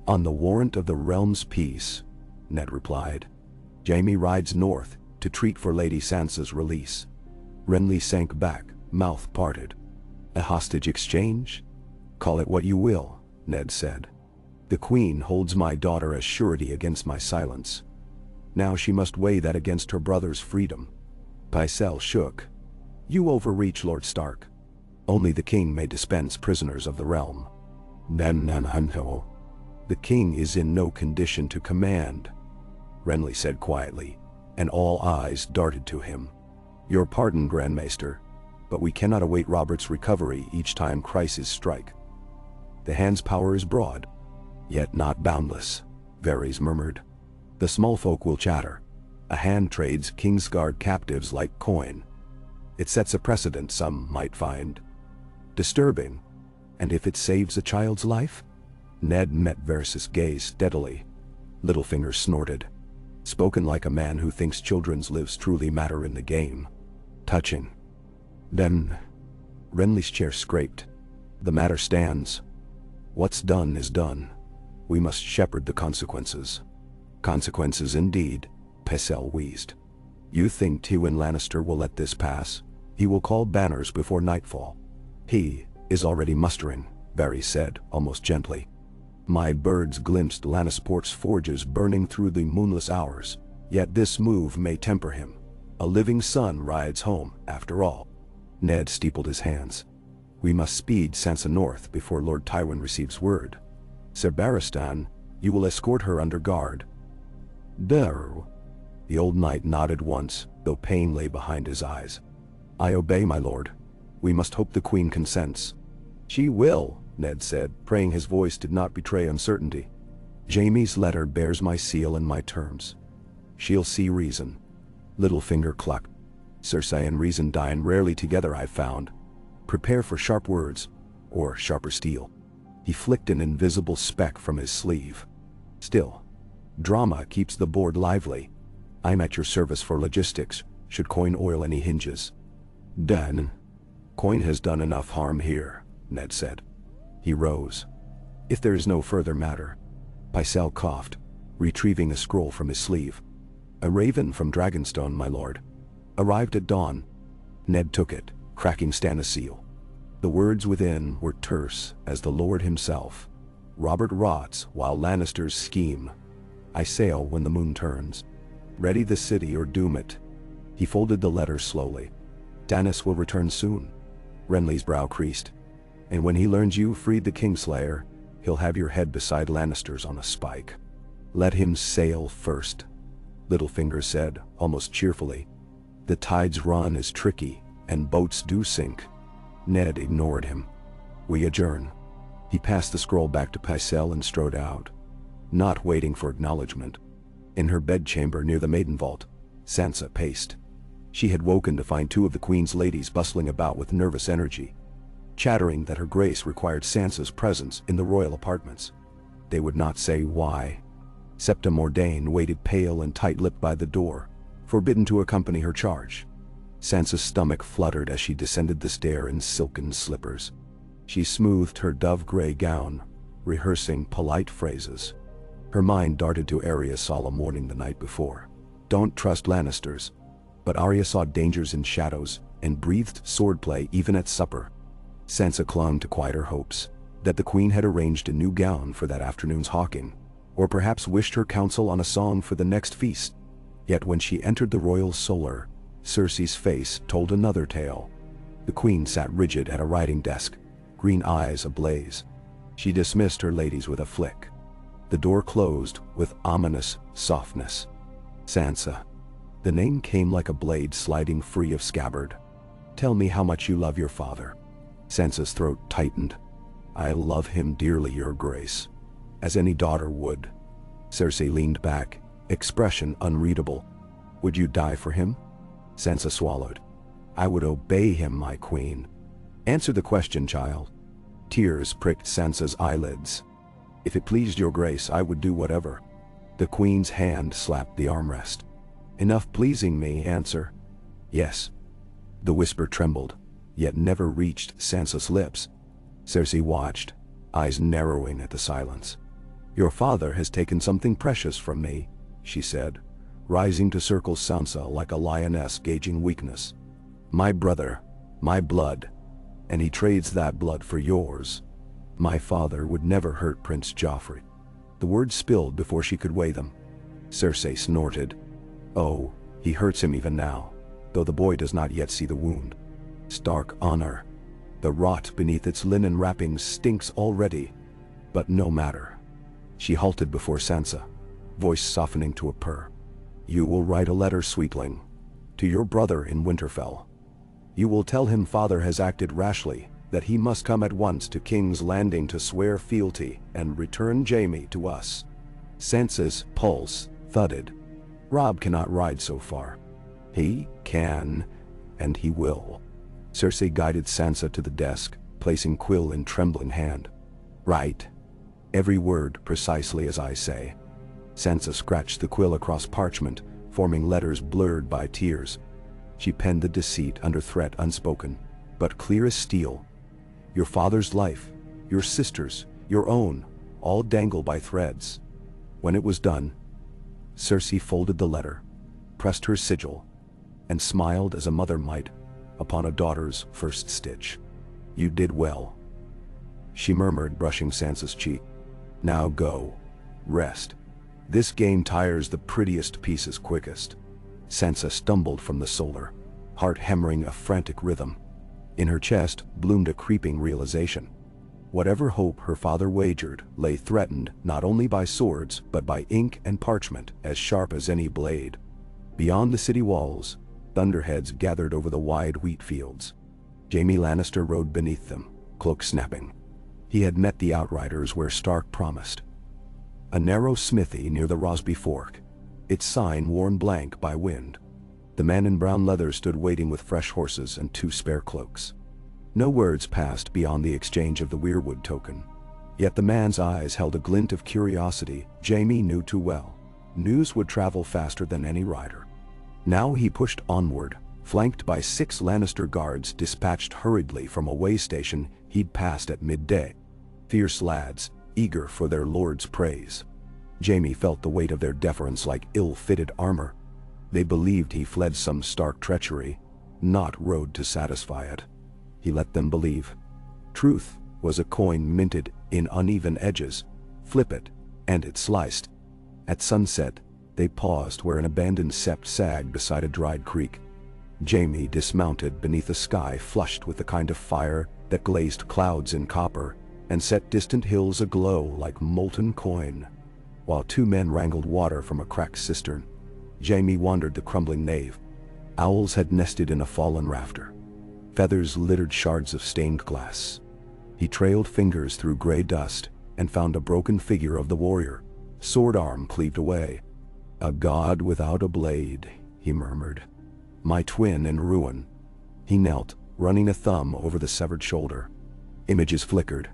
"On the warrant of the realm's peace," Ned replied. "Jaime rides north to treat for Lady Sansa's release." Renly sank back, mouth parted. "A hostage exchange? Call it what you will," Ned said. "The Queen holds my daughter as surety against my silence. Now she must weigh that against her brother's freedom." Pycelle shook. "You overreach, Lord Stark. Only the King may dispense prisoners of the realm." "The King is in no condition to command," Renly said quietly, and all eyes darted to him. "Your pardon, Grand Maester, but we cannot await Robert's recovery each time crises strike. The Hand's power is broad, yet not boundless," Varys murmured. "The small folk will chatter. A Hand trades Kingsguard captives like coin. It sets a precedent some might find disturbing. And if it saves a child's life?" Ned met Varys' gaze steadily. Littlefinger snorted. "Spoken like a man who thinks children's lives truly matter in the game. Touching." "Then," Renly's chair scraped, "the matter stands. What's done is done. We must shepherd the consequences." "Consequences indeed," Pycelle wheezed. "You think Tywin Lannister will let this pass? He will call banners before nightfall." "He is already mustering," Varys said, almost gently. "My birds glimpsed Lannisport's forges burning through the moonless hours. Yet this move may temper him. A living son rides home, after all." Ned steepled his hands. "We must speed Sansa north before Lord Tywin receives word. Ser Barristan, you will escort her under guard." "Der." The old knight nodded once, though pain lay behind his eyes. "I obey, my lord. We must hope the Queen consents." "She will," Ned said, praying his voice did not betray uncertainty. "Jaime's letter bears my seal and my terms. She'll see reason." Littlefinger clucked. "Cersei and reason dine rarely together, I've found. Prepare for sharp words, or sharper steel." He flicked an invisible speck from his sleeve. "Still, drama keeps the board lively. I'm at your service for logistics, should Coin oil any hinges." "Done." "Coin has done enough harm here," Ned said. He rose. "If there is no further matter." Pycelle coughed, retrieving a scroll from his sleeve. "A raven from Dragonstone, my lord. Arrived at dawn." Ned took it, cracking Stannis' seal. The words within were terse as the Lord himself. Robert rots while Lannisters scheme. I sail when the moon turns. Ready the city or doom it. He folded the letter slowly. Stannis will return soon. Renly's brow creased. And when he learns you freed the Kingslayer, he'll have your head beside Lannister's on a spike. Let him sail first, Littlefinger said, almost cheerfully. The tide's run is tricky, and boats do sink. Ned ignored him. We adjourn. He passed the scroll back to Pycelle and strode out, not waiting for acknowledgement. In her bedchamber near the maiden vault, Sansa paced. She had woken to find two of the Queen's ladies bustling about with nervous energy, chattering that her grace required Sansa's presence in the royal apartments. They would not say why. Septa Mordane waited pale and tight-lipped by the door, forbidden to accompany her charge. Sansa's stomach fluttered as she descended the stair in silken slippers. She smoothed her dove-gray gown, rehearsing polite phrases. Her mind darted to Arya's solemn warning the night before. Don't trust Lannisters. But Arya saw dangers in shadows and breathed swordplay even at supper. Sansa clung to quieter hopes, that the Queen had arranged a new gown for that afternoon's hawking, or perhaps wished her counsel on a song for the next feast. Yet when she entered the royal solar, Cersei's face told another tale. The Queen sat rigid at a writing desk, green eyes ablaze. She dismissed her ladies with a flick. The door closed with ominous softness. Sansa. The name came like a blade sliding free of scabbard. Tell me how much you love your father. Sansa's throat tightened. I love him dearly, your grace. As any daughter would. Cersei leaned back, expression unreadable. Would you die for him? Sansa swallowed. I would obey him, my queen. Answer the question, child. Tears pricked Sansa's eyelids. If it pleased your grace, I would do whatever. The queen's hand slapped the armrest. Enough pleasing me, answer. Yes. The whisper trembled, yet never reached Sansa's lips. Cersei watched, eyes narrowing at the silence. Your father has taken something precious from me, she said, rising to circle Sansa like a lioness gauging weakness. My brother, my blood, and he trades that blood for yours. My father would never hurt Prince Joffrey. The words spilled before she could weigh them. Cersei snorted. Oh, he hurts him even now, though the boy does not yet see the wound. Stark honor. The rot beneath its linen wrappings stinks already, but no matter. She halted before Sansa, voice softening to a purr. You will write a letter, sweetling, to your brother in Winterfell. You will tell him father has acted rashly, that he must come at once to King's Landing to swear fealty and return Jaime to us. Sansa's pulse thudded. Robb cannot ride so far. He can, and he will. Cersei guided Sansa to the desk, placing quill in trembling hand. Write. Every word precisely as I say. Sansa scratched the quill across parchment, forming letters blurred by tears. She penned the deceit under threat unspoken, but clear as steel. Your father's life, your sister's, your own, all dangle by threads. When it was done, Cersei folded the letter, pressed her sigil, and smiled as a mother might upon a daughter's first stitch. You did well, she murmured, brushing Sansa's cheek. Now go. Rest. This game tires the prettiest pieces quickest. Sansa stumbled from the solar, heart hammering a frantic rhythm. In her chest bloomed a creeping realization. Whatever hope her father wagered lay threatened not only by swords but by ink and parchment as sharp as any blade. Beyond the city walls, thunderheads gathered over the wide wheat fields. Jaime Lannister rode beneath them, cloak snapping. He had met the Outriders where Stark promised. A narrow smithy near the Rosby Fork, its sign worn blank by wind. The man in brown leather stood waiting with fresh horses and 2 spare cloaks. No words passed beyond the exchange of the Weirwood token. Yet the man's eyes held a glint of curiosity Jaime knew too well. News would travel faster than any rider. Now he pushed onward, flanked by 6 Lannister guards dispatched hurriedly from a way station he'd passed at midday. Fierce lads, eager for their lord's praise. Jaime felt the weight of their deference like ill-fitted armor. They believed he fled some stark treachery, not rode to satisfy it. He let them believe. Truth was a coin minted in uneven edges. Flip it, and it sliced. At sunset, they paused where an abandoned sept sagged beside a dried creek. Jaime dismounted beneath a sky flushed with the kind of fire that glazed clouds in copper and set distant hills aglow like molten coin. While two men wrangled water from a cracked cistern, Jaime wandered the crumbling nave. Owls had nested in a fallen rafter. Feathers littered shards of stained glass. He trailed fingers through gray dust and found a broken figure of the warrior, sword arm cleaved away. "A god without a blade," he murmured. "My twin in ruin." He knelt, running a thumb over the severed shoulder. Images flickered.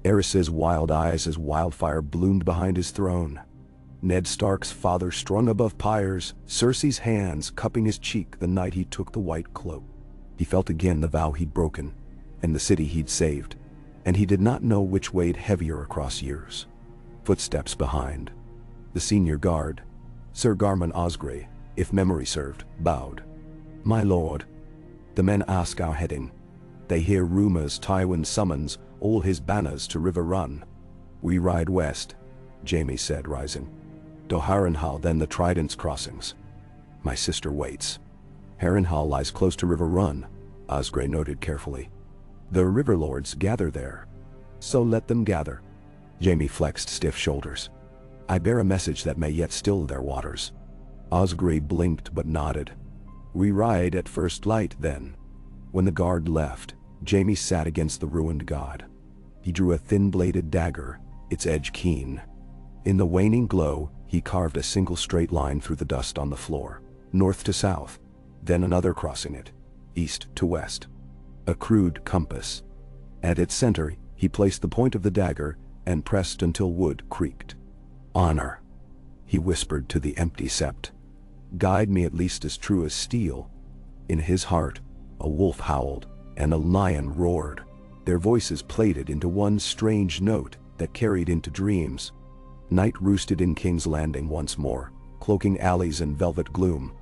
Eris's wild eyes as wildfire bloomed behind his throne. Ned Stark's father strung above pyres, Cersei's hands cupping his cheek the night he took the white cloak. He felt again the vow he'd broken, and the city he'd saved, and he did not know which weighed heavier across years. Footsteps behind. The senior guard, Sir Garmon Osgrey, if memory served, bowed. "My lord." The men ask our heading. They hear rumors Tywin summons all his banners to River Run. "We ride west," Jaime said, rising. "To Harrenhal, then the Trident's crossings." "My sister waits." "Harrenhal lies close to River Run," Osgrey noted carefully. "The River Lords gather there. So let them gather." Jaime flexed stiff shoulders. "I bear a message that may yet still their waters." Osgrey blinked but nodded. "We ride at first light, then." When the guard left, Jaime sat against the ruined god. He drew a thin-bladed dagger, its edge keen. In the waning glow, he carved a single straight line through the dust on the floor, north to south, then another crossing it, east to west. A crude compass. At its center, he placed the point of the dagger and pressed until wood creaked. "Honor," he whispered to the empty sept. "Guide me at least as true as steel." In his heart, a wolf howled, and a lion roared, their voices plaited into one strange note that carried into dreams. Night roosted in King's Landing once more, cloaking alleys in velvet gloom.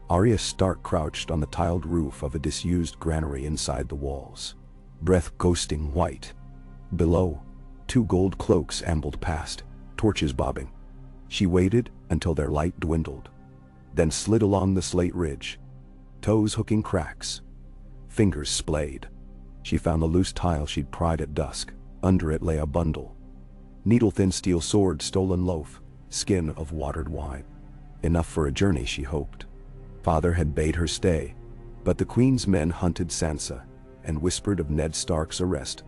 Arya Stark crouched on the tiled roof of a disused granary inside the walls, breath ghosting white. Below, two gold cloaks ambled past, torches bobbing. She waited until their light dwindled, then slid along the slate ridge, toes hooking cracks, fingers splayed. She found the loose tile she'd pried at dusk. Under it lay a bundle. Needle-thin steel sword, stolen loaf, skin of watered wine. Enough for a journey, she hoped. Father had bade her stay, but the Queen's men hunted Sansa and whispered of Ned Stark's arrest.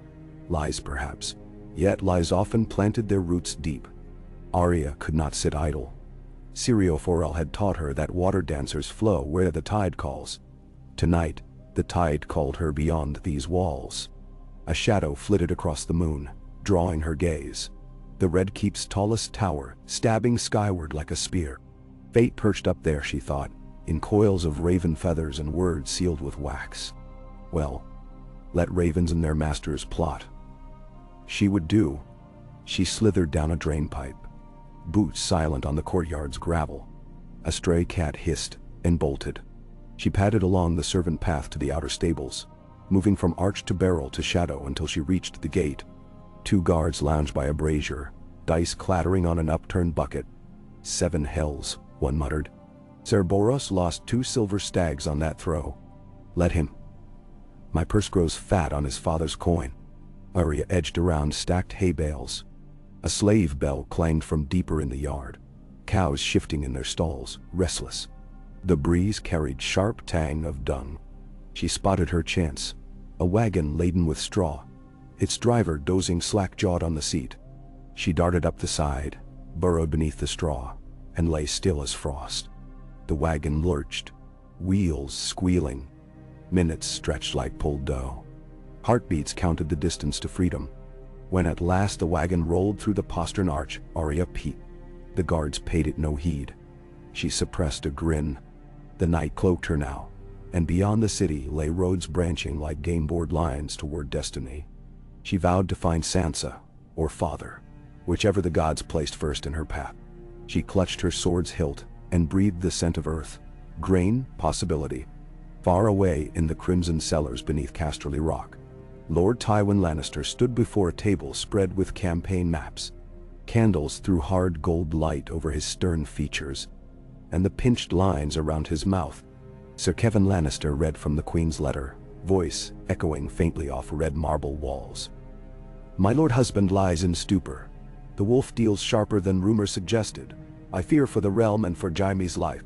Lies perhaps, yet lies often planted their roots deep. Arya could not sit idle. Syrio Forel had taught her that water dancers flow where the tide calls. Tonight, the tide called her beyond these walls. A shadow flitted across the moon, drawing her gaze. The Red Keep's tallest tower, stabbing skyward like a spear. Fate perched up there, she thought, in coils of raven feathers and words sealed with wax. Well, let ravens and their masters plot. She would do. She slithered down a drainpipe, boots silent on the courtyard's gravel. A stray cat hissed and bolted. She padded along the servant path to the outer stables, moving from arch to barrel to shadow until she reached the gate. Two guards lounged by a brazier, dice clattering on an upturned bucket. "7 hells," one muttered. "Ser Boros lost 2 silver stags on that throw. Let him. My purse grows fat on his father's coin." Arya edged around stacked hay bales. A slave bell clanged from deeper in the yard. Cows shifting in their stalls, restless. The breeze carried sharp tang of dung. She spotted her chance. A wagon laden with straw, its driver dozing slack-jawed on the seat. She darted up the side, burrowed beneath the straw, and lay still as frost. The wagon lurched, wheels squealing. Minutes stretched like pulled dough. Heartbeats counted the distance to freedom. When at last the wagon rolled through the postern arch, Arya peeped. The guards paid it no heed. She suppressed a grin. The night cloaked her now, and beyond the city lay roads branching like game-board lines toward destiny. She vowed to find Sansa, or father, whichever the gods placed first in her path. She clutched her sword's hilt and breathed the scent of earth, grain, possibility. Far away in the crimson cellars beneath Casterly Rock, Lord Tywin Lannister stood before a table spread with campaign maps. Candles threw hard gold light over his stern features, and the pinched lines around his mouth. Sir Kevan Lannister read from the Queen's letter, voice echoing faintly off red marble walls. My lord husband lies in stupor. The wolf deals sharper than rumor suggested. I fear for the realm and for Jaime's life.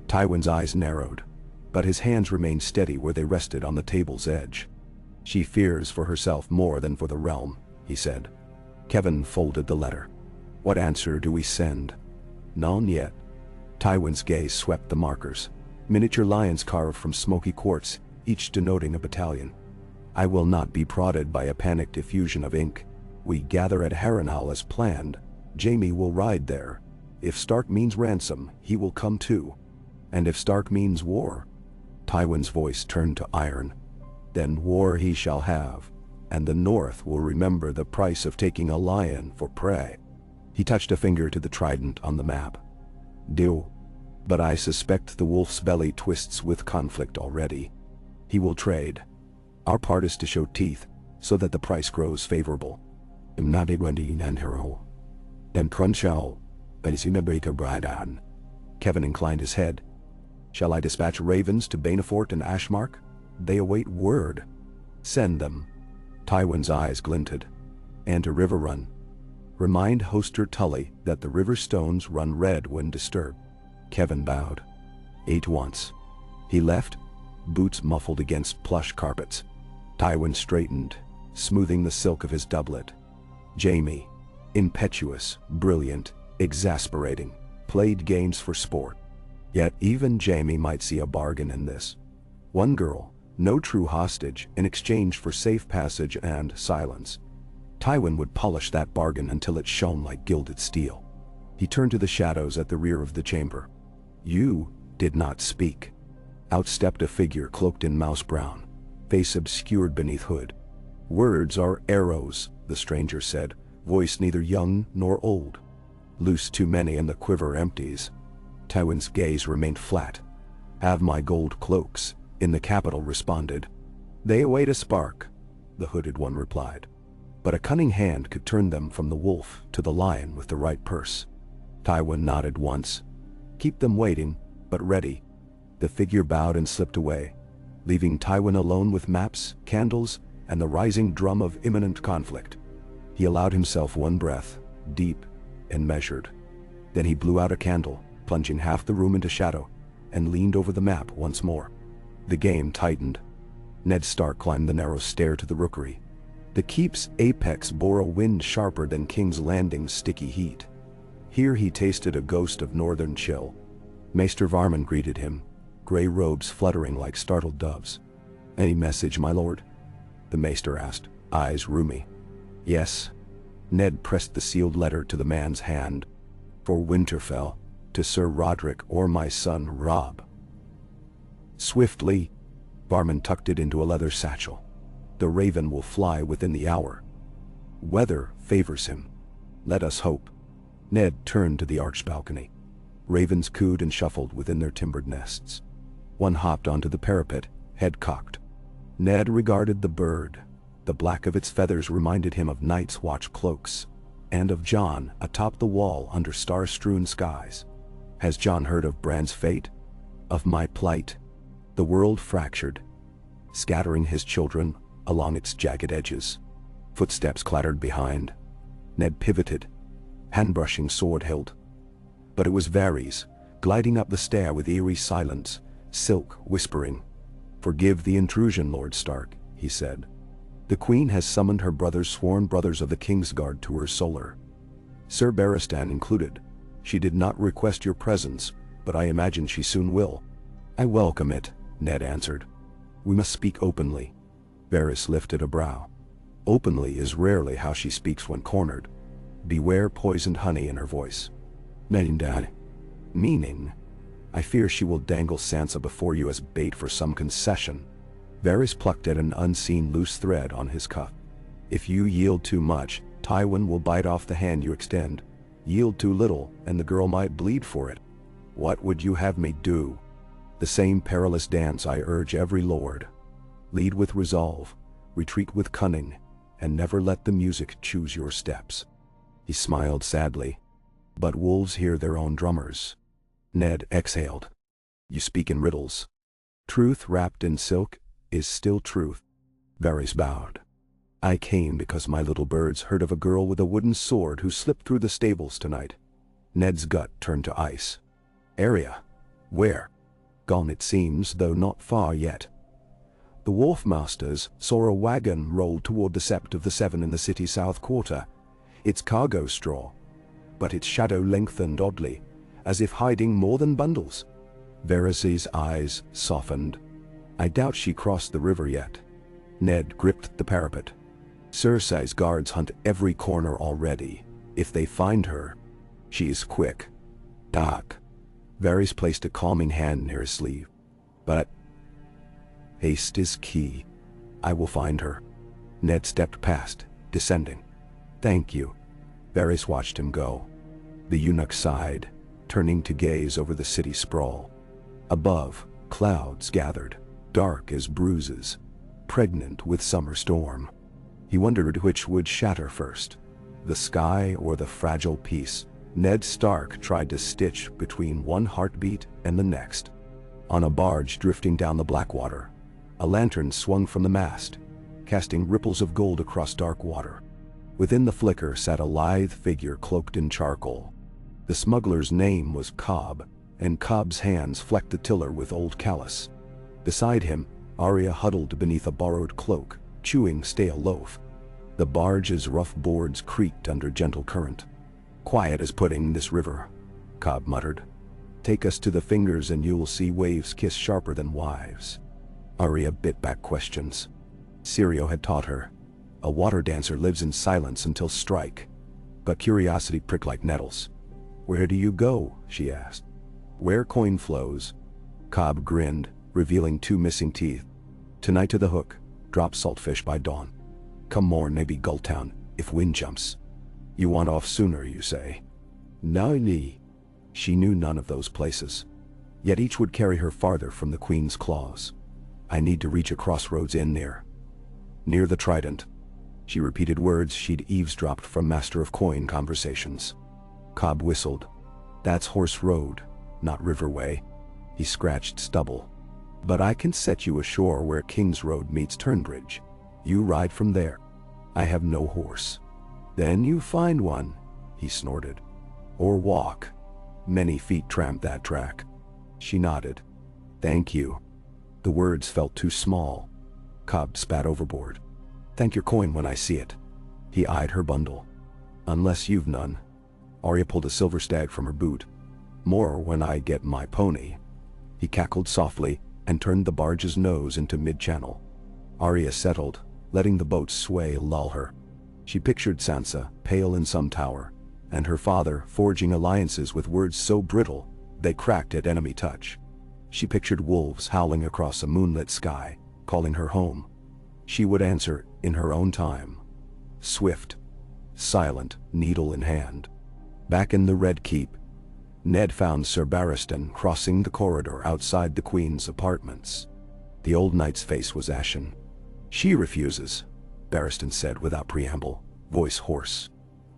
Tywin's eyes narrowed, but his hands remained steady where they rested on the table's edge. She fears for herself more than for the realm, he said. Kevan folded the letter. What answer do we send? None yet. Tywin's gaze swept the markers. Miniature lions carved from smoky quartz, each denoting a battalion. I will not be prodded by a panicked effusion of ink. We gather at Harrenhal as planned. Jaime will ride there. If Stark means ransom, he will come too. And if Stark means war, Tywin's voice turned to iron. Then war he shall have, and the North will remember the price of taking a lion for prey. He touched a finger to the trident on the map. Do. But I suspect the wolf's belly twists with conflict already. He will trade. Our part is to show teeth, so that the price grows favorable. Then Crunchal, Kevan inclined his head. Shall I dispatch ravens to Banefort and Ashmark? They await word. Send them. Tywin's eyes glinted. And to Riverrun. Remind Hoster Tully that the river stones run red when disturbed. Kevan bowed. Ate once. He left, boots muffled against plush carpets. Tywin straightened, smoothing the silk of his doublet. Jaime, impetuous, brilliant, exasperating, played games for sport. Yet even Jaime might see a bargain in this. One girl, no true hostage, in exchange for safe passage and silence. Tywin would polish that bargain until it shone like gilded steel. He turned to the shadows at the rear of the chamber. You did not speak. Out stepped a figure cloaked in mouse brown, face obscured beneath hood. Words are arrows, the stranger said, voice neither young nor old. Loose too many and the quiver empties. Tywin's gaze remained flat. Have my gold cloaks, in the capital responded. They await a spark, the hooded one replied. But a cunning hand could turn them from the wolf to the lion with the right purse. Tywin nodded once. Keep them waiting, but ready. The figure bowed and slipped away, leaving Tywin alone with maps, candles, and the rising drum of imminent conflict. He allowed himself one breath, deep and measured. Then he blew out a candle, plunging half the room into shadow, and leaned over the map once more. The game tightened. Ned Stark climbed the narrow stair to the rookery. The keep's apex bore a wind sharper than King's Landing's sticky heat. Here he tasted a ghost of northern chill. Maester Varman greeted him, gray robes fluttering like startled doves. Any message, my lord? The maester asked, eyes rheumy. Yes. Ned pressed the sealed letter to the man's hand. For Winterfell, to Sir Roderick or my son Robb. Swiftly, Varman tucked it into a leather satchel. The raven will fly within the hour. Weather favors him. Let us hope. Ned turned to the arched balcony. Ravens cooed and shuffled within their timbered nests. One hopped onto the parapet, head cocked. Ned regarded the bird. The black of its feathers reminded him of Night's Watch cloaks, and of Jon atop the wall under star-strewn skies. Has Jon heard of Bran's fate? Of my plight? The world fractured, scattering his children along its jagged edges. Footsteps clattered behind. Ned pivoted, hand-brushing sword hilt. But it was Varys, gliding up the stair with eerie silence, silk whispering. Forgive the intrusion, Lord Stark, he said. The Queen has summoned her brother's sworn brothers of the Kingsguard to her solar. Sir Barristan included. She did not request your presence, but I imagine she soon will. I welcome it, Ned answered. We must speak openly. Varys lifted a brow. Openly is rarely how she speaks when cornered. Beware poisoned honey in her voice. Meaning, I fear she will dangle Sansa before you as bait for some concession. Varys plucked at an unseen loose thread on his cuff. If you yield too much, Tywin will bite off the hand you extend. Yield too little, and the girl might bleed for it. What would you have me do? The same perilous dance I urge every lord. Lead with resolve. retreat with cunning, and never let the music choose your steps. He smiled sadly. But wolves hear their own drummers. Ned exhaled. You speak in riddles. Truth wrapped in silk is still truth. Varys bowed. I came because my little birds heard of a girl with a wooden sword who slipped through the stables tonight. Ned's gut turned to ice. Arya? Where? Gone it seems, though not far yet. The wharf-masters saw a wagon roll toward the Sept of the Seven in the city's south quarter. Its cargo straw, but its shadow lengthened oddly, as if hiding more than bundles. Varys' eyes softened. I doubt she crossed the river yet. Ned gripped the parapet. Cersei's guards hunt every corner already. If they find her, she's quick. Doc. Varys placed a calming hand near his sleeve. But haste is key. I will find her. Ned stepped past, descending. Thank you. Varys watched him go. The eunuch sighed, turning to gaze over the city sprawl. Above, clouds gathered, dark as bruises, pregnant with summer storm. He wondered which would shatter first, the sky or the fragile peace Ned Stark tried to stitch between one heartbeat and the next. On a barge drifting down the Blackwater, a lantern swung from the mast, casting ripples of gold across dark water. Within the flicker sat a lithe figure cloaked in charcoal. The smuggler's name was Cobb, and Cobb's hands flecked the tiller with old callus. Beside him, Arya huddled beneath a borrowed cloak, chewing stale loaf. The barge's rough boards creaked under gentle current. Quiet as pudding this river, Cobb muttered. Take us to the Fingers and you'll see waves kiss sharper than wives. Arya bit back questions. Syrio had taught her. A water dancer lives in silence until strike. But curiosity pricked like nettles. Where do you go? She asked. Where coin flows. Cobb grinned, revealing 2 missing teeth. Tonight to the Hook, drop saltfish by dawn. Come morn maybe Gulltown, if wind jumps. You want off sooner, you say? No. She knew none of those places. Yet each would carry her farther from the Queen's claws. I need to reach a crossroads inn near the Trident. She repeated words she'd eavesdropped from Master of Coin conversations. Cobb whistled. That's Horse Road, not Riverway. He scratched stubble. But I can set you ashore where King's Road meets Turnbridge. You ride from there. I have no horse. Then you find one, he snorted. Or walk. Many feet tramp that track. She nodded. Thank you. The words felt too small. Cobb spat overboard. Thank your coin when I see it. He eyed her bundle. Unless you've none. Arya pulled a silver stag from her boot. More when I get my pony. He cackled softly and turned the barge's nose into mid-channel. Arya settled, letting the boat sway lull her. She pictured Sansa, pale in some tower, and her father forging alliances with words so brittle they cracked at enemy touch. She pictured wolves howling across a moonlit sky, calling her home. She would answer in her own time. Swift, silent, needle in hand. Back in the Red Keep, Ned found Sir Barristan crossing the corridor outside the Queen's apartments. The old knight's face was ashen. She refuses, Barristan said without preamble, voice hoarse.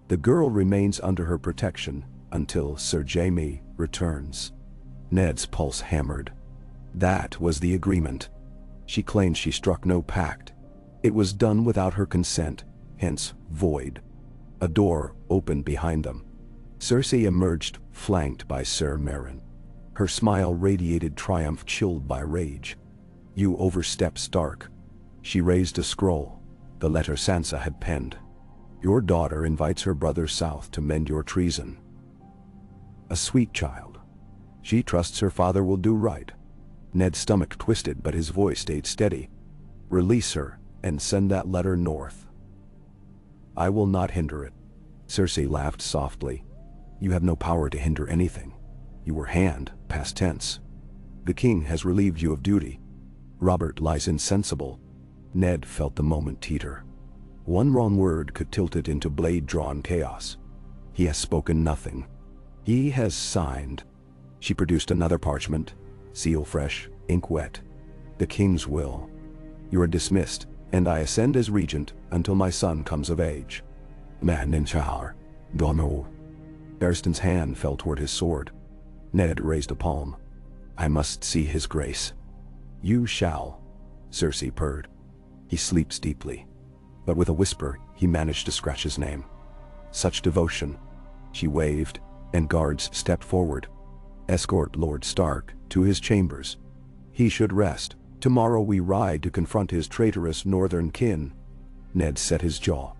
The girl remains under her protection until Sir Jaime returns. Ned's pulse hammered. That was the agreement. She claimed she struck no pact. It was done without her consent, hence void. A door opened behind them. Cersei emerged, flanked by Ser Meryn. Her smile radiated triumph chilled by rage. You overstep, Stark. She raised a scroll, the letter Sansa had penned. Your daughter invites her brother south to mend your treason. A sweet child. She trusts her father will do right. Ned's stomach twisted, but his voice stayed steady. Release her, and send that letter north. I will not hinder it. Cersei laughed softly. You have no power to hinder anything. You were hand, past tense. The king has relieved you of duty. Robert lies insensible. Ned felt the moment teeter. One wrong word could tilt it into blade-drawn chaos. He has spoken nothing. He has signed. She produced another parchment, seal fresh, ink wet. The king's will. You are dismissed, and I ascend as regent until my son comes of age. Man in Chahar, Domo. Barristan's hand fell toward his sword. Ned raised a palm. I must see his grace. You shall, Cersei purred. He sleeps deeply. But with a whisper, he managed to scratch his name. Such devotion. She waved, and guards stepped forward. Escort Lord Stark to his chambers. He should rest. Tomorrow we ride to confront his traitorous northern kin. Ned set his jaw.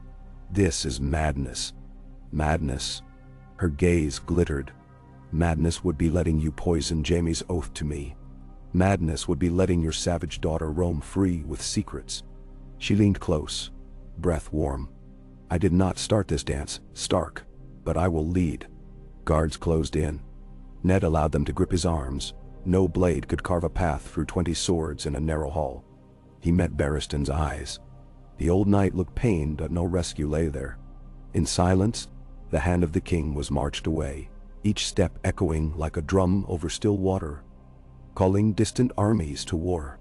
This is madness. Madness. Her gaze glittered. Madness would be letting you poison Jaime's oath to me. Madness would be letting your savage daughter roam free with secrets. She leaned close, breath warm. I did not start this dance, Stark, but I will lead. Guards closed in. Ned allowed them to grip his arms. No blade could carve a path through 20 swords in a narrow hall. He met Barristan's eyes. The old knight looked pained, but no rescue lay there. In silence, the hand of the king was marched away, each step echoing like a drum over still water, calling distant armies to war.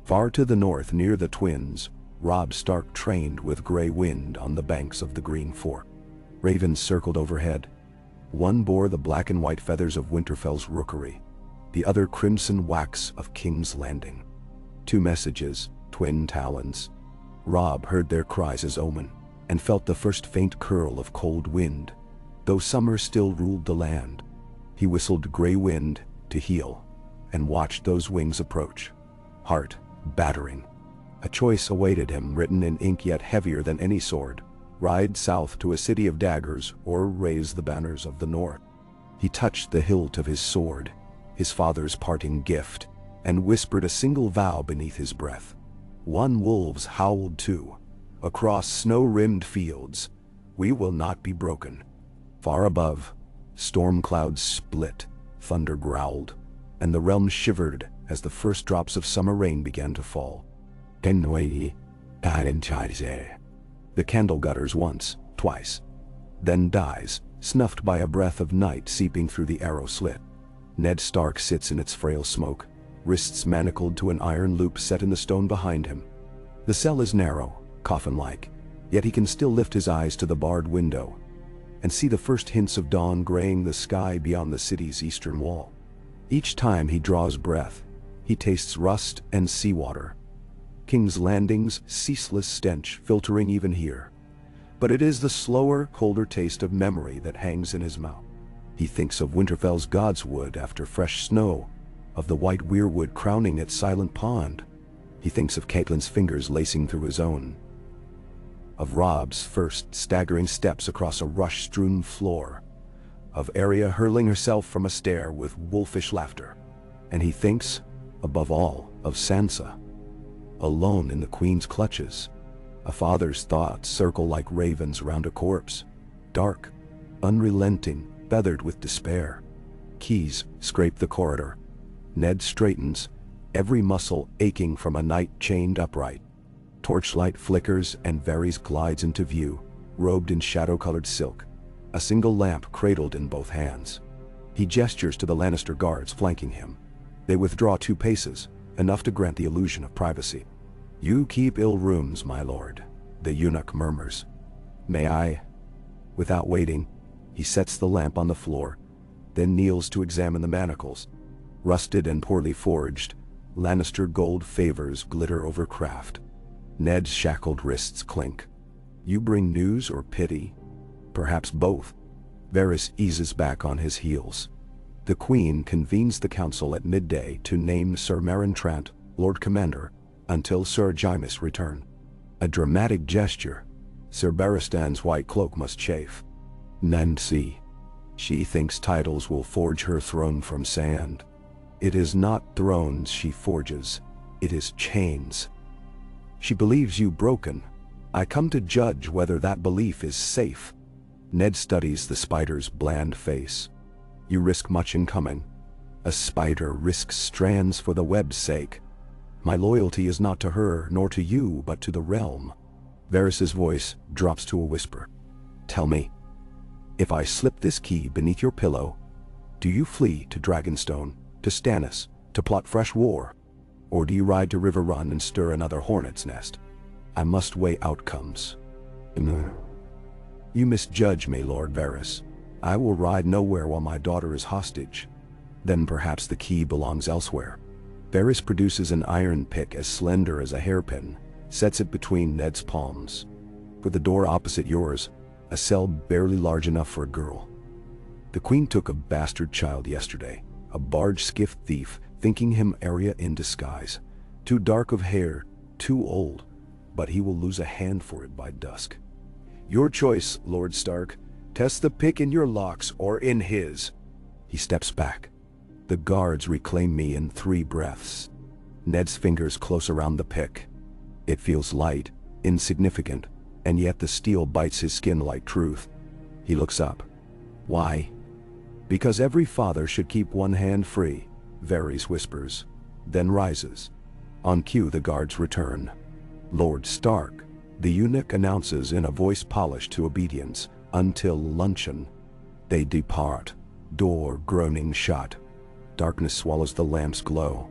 Far to the north, near the Twins, Robb Stark trained with Grey Wind on the banks of the Green Fork. Ravens circled overhead. One bore the black and white feathers of Winterfell's rookery, the other crimson wax of King's Landing. 2 messages, twin talons. Robb heard their cries as omen, and felt the first faint curl of cold wind, though summer still ruled the land. He whistled Grey Wind to heal, and watched those wings approach, heart battering. A choice awaited him, written in ink yet heavier than any sword: ride south to a city of daggers, or raise the banners of the north. He touched the hilt of his sword, his father's parting gift, and whispered a single vow beneath his breath. One wolves howled too. Across snow-rimmed fields, we will not be broken. Far above, storm clouds split, thunder growled, and the realm shivered as the first drops of summer rain began to fall. The candle gutters once, twice, then dies, snuffed by a breath of night seeping through the arrow slit. Ned Stark sits in its frail smoke, wrists manacled to an iron loop set in the stone behind him. The cell is narrow, coffin-like, yet he can still lift his eyes to the barred window and see the first hints of dawn graying the sky beyond the city's eastern wall. Each time he draws breath, he tastes rust and seawater, King's Landing's ceaseless stench filtering even here. But it is the slower, colder taste of memory that hangs in his mouth. He thinks of Winterfell's godswood after fresh snow, of the white weirwood crowning its silent pond. He thinks of Catelyn's fingers lacing through his own, of Robb's first staggering steps across a rush-strewn floor, of Arya hurling herself from a stair with wolfish laughter. And he thinks, above all, of Sansa, alone in the Queen's clutches. A father's thoughts circle like ravens round a corpse, dark, unrelenting, feathered with despair. Keys scrape the corridor. Ned straightens, every muscle aching from a night chained upright. Torchlight flickers and Varys glides into view, robed in shadow-colored silk, a single lamp cradled in both hands. He gestures to the Lannister guards flanking him. They withdraw 2 paces, enough to grant the illusion of privacy. "You keep ill rooms, my lord," the eunuch murmurs. "May I?" Without waiting, he sets the lamp on the floor, then kneels to examine the manacles. Rusted and poorly forged, Lannister gold favors glitter over craft. Ned's shackled wrists clink. "You bring news or pity?" "Perhaps both." Varys eases back on his heels. The Queen convenes the council at midday to name Sir Meryn Trant Lord Commander until Sir Jaime's return. A dramatic gesture. Sir Barristan's white cloak must chafe. Nancy. She thinks titles will forge her throne from sand. It is not thrones she forges, it is chains. She believes you broken. I come to judge whether that belief is safe. Ned studies the spider's bland face. You risk much in coming. A spider risks strands for the web's sake. My loyalty is not to her nor to you, but to the realm. Varys's voice drops to a whisper. Tell me, if I slip this key beneath your pillow, do you flee to Dragonstone, to Stannis, to plot fresh war? Or do you ride to River Run and stir another hornet's nest? I must weigh outcomes. You misjudge me, Lord Varys. I will ride nowhere while my daughter is hostage. Then perhaps the key belongs elsewhere. Varys produces an iron pick as slender as a hairpin, sets it between Ned's palms. For the door opposite yours, a cell barely large enough for a girl. The queen took a bastard child yesterday, a barge skiff thief, thinking him Arya in disguise. Too dark of hair, too old, but he will lose a hand for it by dusk. Your choice, Lord Stark. Test the pick in your locks or in his. He steps back. The guards reclaim me in 3 breaths. Ned's fingers close around the pick. It feels light, insignificant, and yet the steel bites his skin like truth. He looks up. Why? Because every father should keep one hand free, Varys whispers, then rises. On cue the guards return. Lord Stark, the eunuch announces in a voice polished to obedience, until luncheon. They depart, door groaning shut. Darkness swallows the lamp's glow.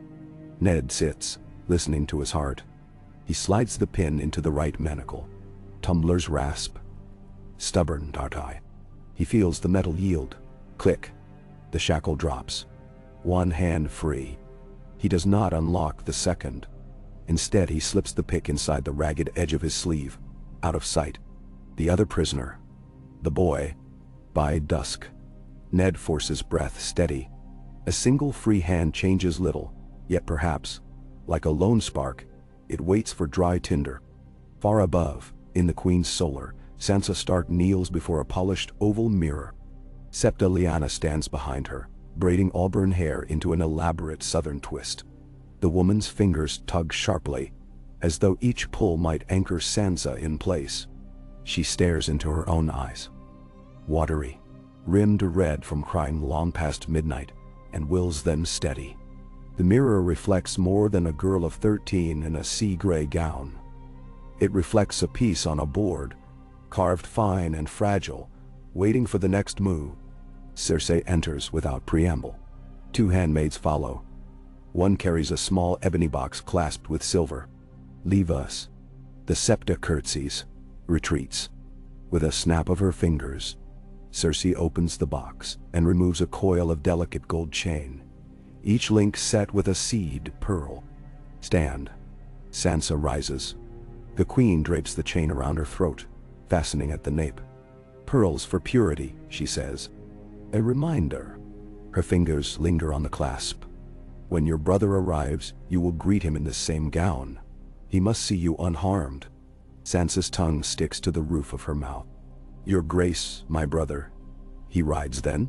Ned sits, listening to his heart. He slides the pin into the right manacle. Tumblers rasp. Stubborn Tartai. He feels the metal yield. Click. The shackle drops. One hand free. He does not unlock the second. Instead, he slips the pick inside the ragged edge of his sleeve, out of sight. The other prisoner, the boy, by dusk. Ned forces breath steady. A single free hand changes little, yet perhaps, like a lone spark, it waits for dry tinder. Far above, in the Queen's solar, Sansa Stark kneels before a polished oval mirror. Septa Lyanna stands behind her, braiding auburn hair into an elaborate southern twist. The woman's fingers tug sharply, as though each pull might anchor Sansa in place. She stares into her own eyes. Watery, rimmed red from crying long past midnight, and wills them steady. The mirror reflects more than a girl of 13 in a sea-gray gown. It reflects a piece on a board, carved fine and fragile, waiting for the next move. Cersei enters without preamble. 2 handmaids follow. One carries a small ebony box clasped with silver. Leave us. The Septa curtsies, retreats. With a snap of her fingers, Cersei opens the box and removes a coil of delicate gold chain, each link set with a seed pearl. Stand. Sansa rises. The queen drapes the chain around her throat, fastening at the nape. Pearls for purity, she says. A reminder. Her fingers linger on the clasp. When your brother arrives, you will greet him in the same gown. He must see you unharmed. Sansa's tongue sticks to the roof of her mouth. Your grace, my brother. He rides then.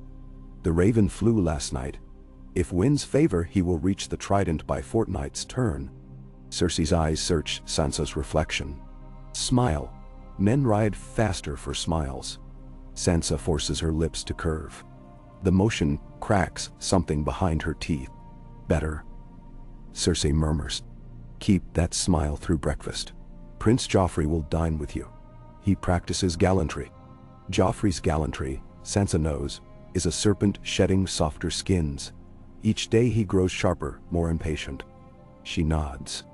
The raven flew last night. If winds favor, he will reach the trident by fortnight's turn. Cersei's eyes search Sansa's reflection. Smile. Men ride faster for smiles. Sansa forces her lips to curve. The motion cracks something behind her teeth. Better. Cersei murmurs. Keep that smile through breakfast. Prince Joffrey will dine with you. He practices gallantry. Joffrey's gallantry, Sansa knows, is a serpent shedding softer skins. Each day he grows sharper, more impatient. She nods.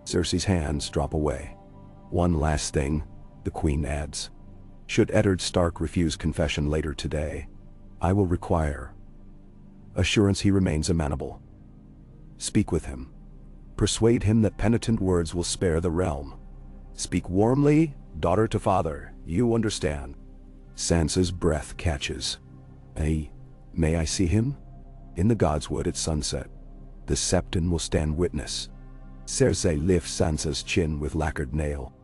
Cersei's hands drop away. One last thing, the queen adds. Should Eddard Stark refuse confession later today, I will require assurance he remains amenable. Speak with him. Persuade him that penitent words will spare the realm. Speak warmly, daughter to father, you understand. Sansa's breath catches. May I see him? In the Godswood at sunset. The Septon will stand witness. Cersei lifts Sansa's chin with lacquered nail.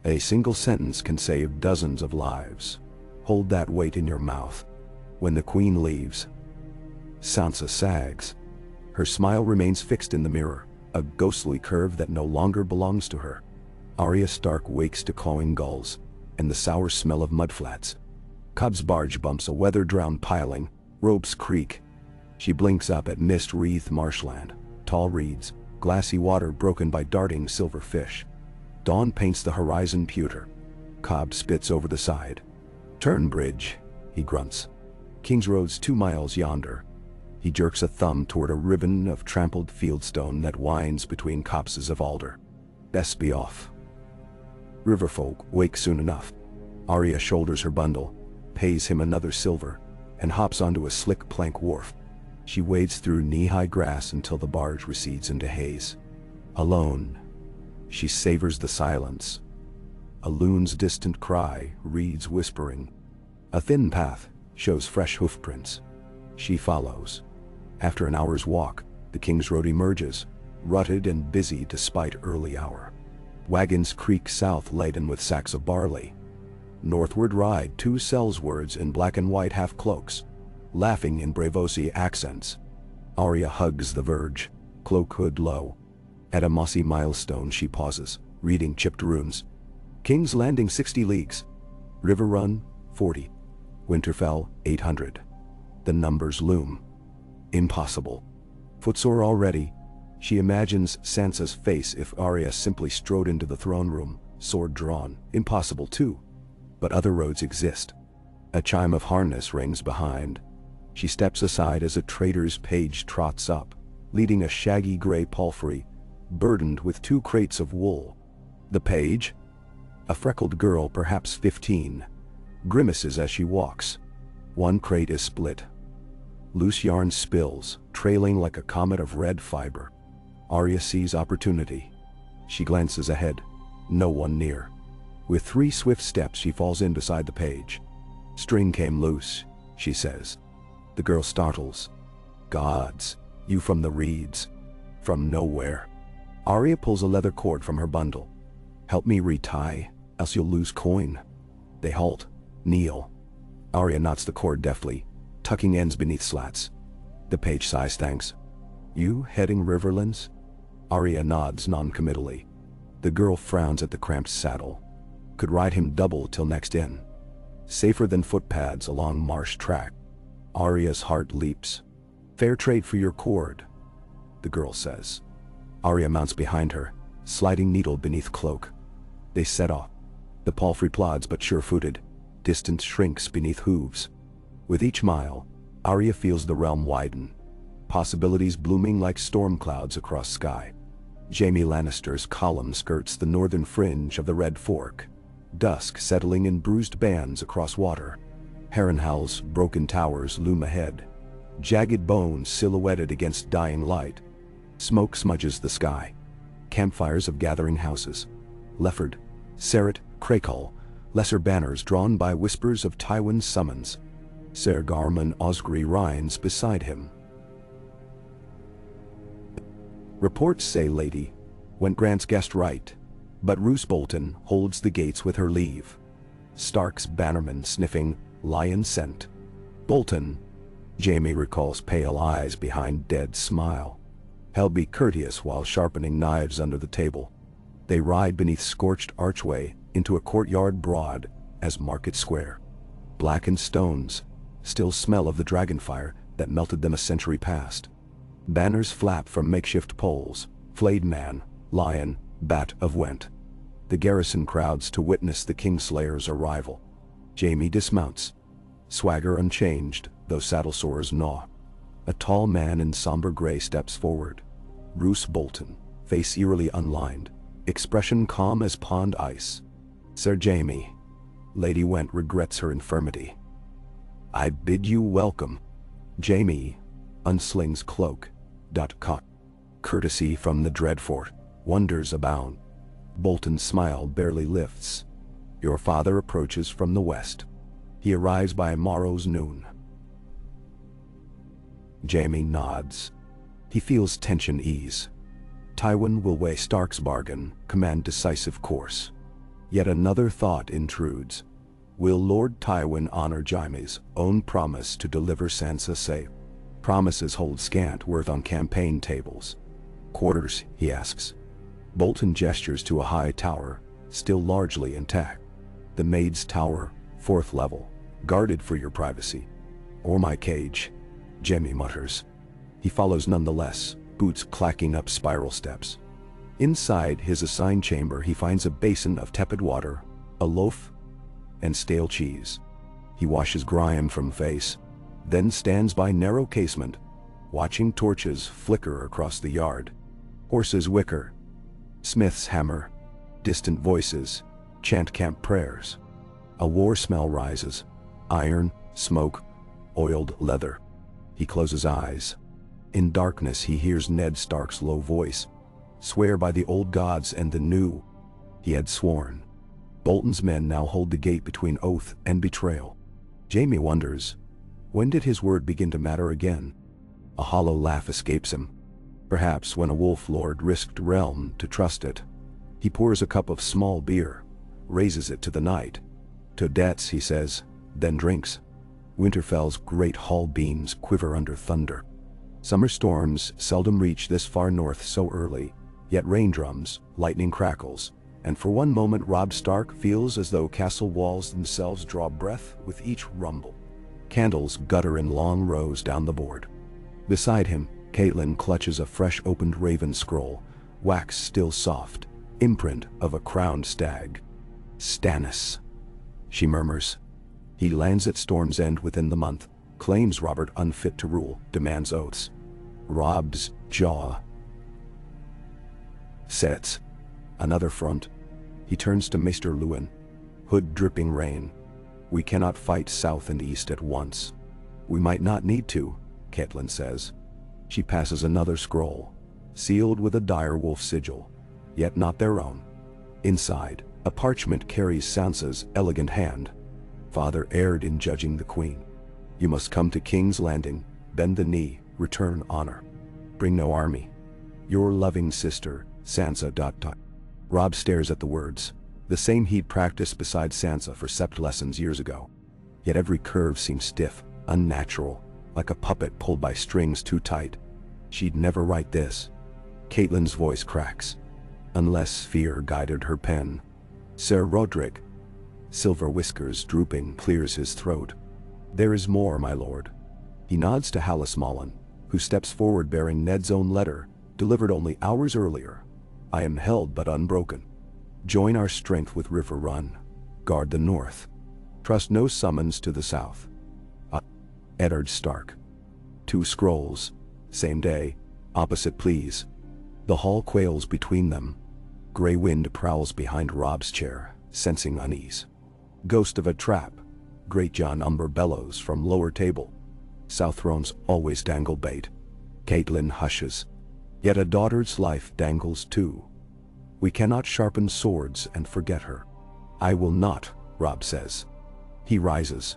A single sentence can save dozens of lives. Hold that weight in your mouth. When the queen leaves, Sansa sags. Her smile remains fixed in the mirror, a ghostly curve that no longer belongs to her. Arya Stark wakes to cawing gulls, and the sour smell of mudflats. Cobb's barge bumps a weather-drowned piling, ropes creak. She blinks up at mist-wreathed marshland, tall reeds, glassy water broken by darting silver fish. Dawn paints the horizon pewter. Cobb spits over the side. Turn bridge, he grunts. King's Road's 2 miles yonder. He jerks a thumb toward a ribbon of trampled fieldstone that winds between copses of alder. Best be off. Riverfolk wake soon enough. Arya shoulders her bundle, pays him another silver, and hops onto a slick plank wharf. She wades through knee-high grass until the barge recedes into haze. Alone, she savors the silence. A loon's distant cry reads whispering. A thin path shows fresh hoofprints. She follows. After an hour's walk, the King's Road emerges, rutted and busy despite early hour. Wagons creak south laden with sacks of barley. Northward ride two sellswords in black and white half-cloaks, laughing in Braavosi accents. Arya hugs the verge, cloak hood low. At a mossy milestone she pauses, reading chipped runes. King's Landing 60 leagues. River Run 40. Winterfell 800. The numbers loom. Impossible. Footsore already, she imagines Sansa's face if Arya simply strode into the throne room, sword drawn. Impossible too. But other roads exist. A chime of harness rings behind. She steps aside as a trader's page trots up, leading a shaggy gray palfrey, burdened with 2 crates of wool. The page, a freckled girl perhaps 15, grimaces as she walks. One crate is split. Loose yarn spills, trailing like a comet of red fiber. Arya sees opportunity. She glances ahead. No one near. With 3 swift steps she falls in beside the page. "String came loose," she says. The girl startles. "Gods, you from the reeds?" "From nowhere." Arya pulls a leather cord from her bundle. "Help me retie, else you'll lose coin." They halt, kneel. Arya knots the cord deftly, tucking ends beneath slats. The page sighs thanks. "You heading Riverlands?" Arya nods non-committally. The girl frowns at the cramped saddle. Could ride him double till next inn. Safer than footpads along marsh track. Arya's heart leaps. "Fair trade for your cord," the girl says. Arya mounts behind her, sliding needle beneath cloak. They set off. The palfrey plods but sure-footed. Distance shrinks beneath hooves. With each mile, Arya feels the realm widen. Possibilities blooming like storm clouds across sky. Jaime Lannister's column skirts the northern fringe of the Red Fork. Dusk settling in bruised bands across water. Harrenhal's broken towers loom ahead. Jagged bones silhouetted against dying light. Smoke smudges the sky. Campfires of gathering houses. Lefford, Serret, Crakehall, lesser banners drawn by whispers of Tywin's summons. Ser Garman Osgry rides beside him. "Reports say, lady, went Grant's guest right, but Roose Bolton holds the gates with her leave." Stark's bannerman sniffing lion scent. "Bolton," Jaime recalls pale eyes behind dead smile. "Hell be courteous while sharpening knives under the table." They ride beneath scorched archway into a courtyard broad as Market Square. Blackened stones, still smell of the dragonfire that melted them a century past. Banners flap from makeshift poles, flayed man, lion, bat of Went. The garrison crowds to witness the Kingslayer's arrival. Jaime dismounts. Swagger unchanged, though saddle sores gnaw. A tall man in somber gray steps forward. Roose Bolton, face eerily unlined, expression calm as pond ice. "Sir Jaime." Lady Went regrets her infirmity. "I bid you welcome." Jaime unslings cloak. Courtesy from the Dreadfort, wonders abound. Bolton's smile barely lifts. "Your father approaches from the west. He arrives by morrow's noon." Jaime nods. He feels tension ease. Tywin will weigh Stark's bargain, command decisive course. Yet another thought intrudes. Will Lord Tywin honor Jaime's own promise to deliver Sansa safe? Promises hold scant worth on campaign tables. "Quarters?" he asks. Bolton gestures to a high tower, still largely intact. "The Maid's Tower, 4th level, guarded for your privacy." "Or my cage," Jaime mutters. He follows nonetheless, boots clacking up spiral steps. Inside his assigned chamber he finds a basin of tepid water, a loaf, and stale cheese. He washes grime from face, then stands by narrow casement, watching torches flicker across the yard. Horses whicker. Smith's hammer. Distant voices. chant camp prayers. A war smell rises. Iron, smoke, oiled leather. He closes eyes. In darkness he hears Ned Stark's low voice. Swear by the old gods and the new. He had sworn. Bolton's men now hold the gate between oath and betrayal. Jaime wonders, when did his word begin to matter again? A hollow laugh escapes him. Perhaps when a wolf lord risked realm to trust it. He pours a cup of small beer, raises it to the night. To debts, he says, then drinks. Winterfell's great hall beams quiver under thunder. Summer storms seldom reach this far north so early, yet rain drums, lightning crackles, and for one moment Robb Stark feels as though castle walls themselves draw breath with each rumble. Candles gutter in long rows down the board. Beside him, Catelyn clutches a fresh opened raven scroll, wax still soft, imprint of a crowned stag. Stannis, she murmurs. He lands at Storm's End within the month, claims Robert unfit to rule, demands oaths. Robb's jaw sets. Another front. He turns to Maester Luwin. Hood dripping rain. We cannot fight south and east at once. We might not need to, Catelyn says. She passes another scroll, sealed with a direwolf sigil, yet not their own. Inside, a parchment carries Sansa's elegant hand. Father erred in judging the queen. You must come to King's Landing, bend the knee, return honor. Bring no army. Your loving sister, Sansa. Robb stares at the words, the same he'd practiced beside Sansa for sept lessons years ago. Yet every curve seems stiff, unnatural, like a puppet pulled by strings too tight. She'd never write this. Catelyn's voice cracks. Unless fear guided her pen. Sir Roderick, silver whiskers drooping, clears his throat. There is more, my lord. He nods to Hallis Mullen, who steps forward bearing Ned's own letter, delivered only hours earlier. I am held but unbroken. Join our strength with River Run. Guard the north. Trust no summons to the south. Eddard Stark. 2 scrolls. Same day. Opposite pleas. The hall quails between them. Grey wind prowls behind Robb's chair, sensing unease. Ghost of a trap. Great John Umber bellows from lower table. South thrones always dangle bait. Catelyn hushes. Yet a daughter's life dangles too. We cannot sharpen swords and forget her. I will not, Robb says. He rises.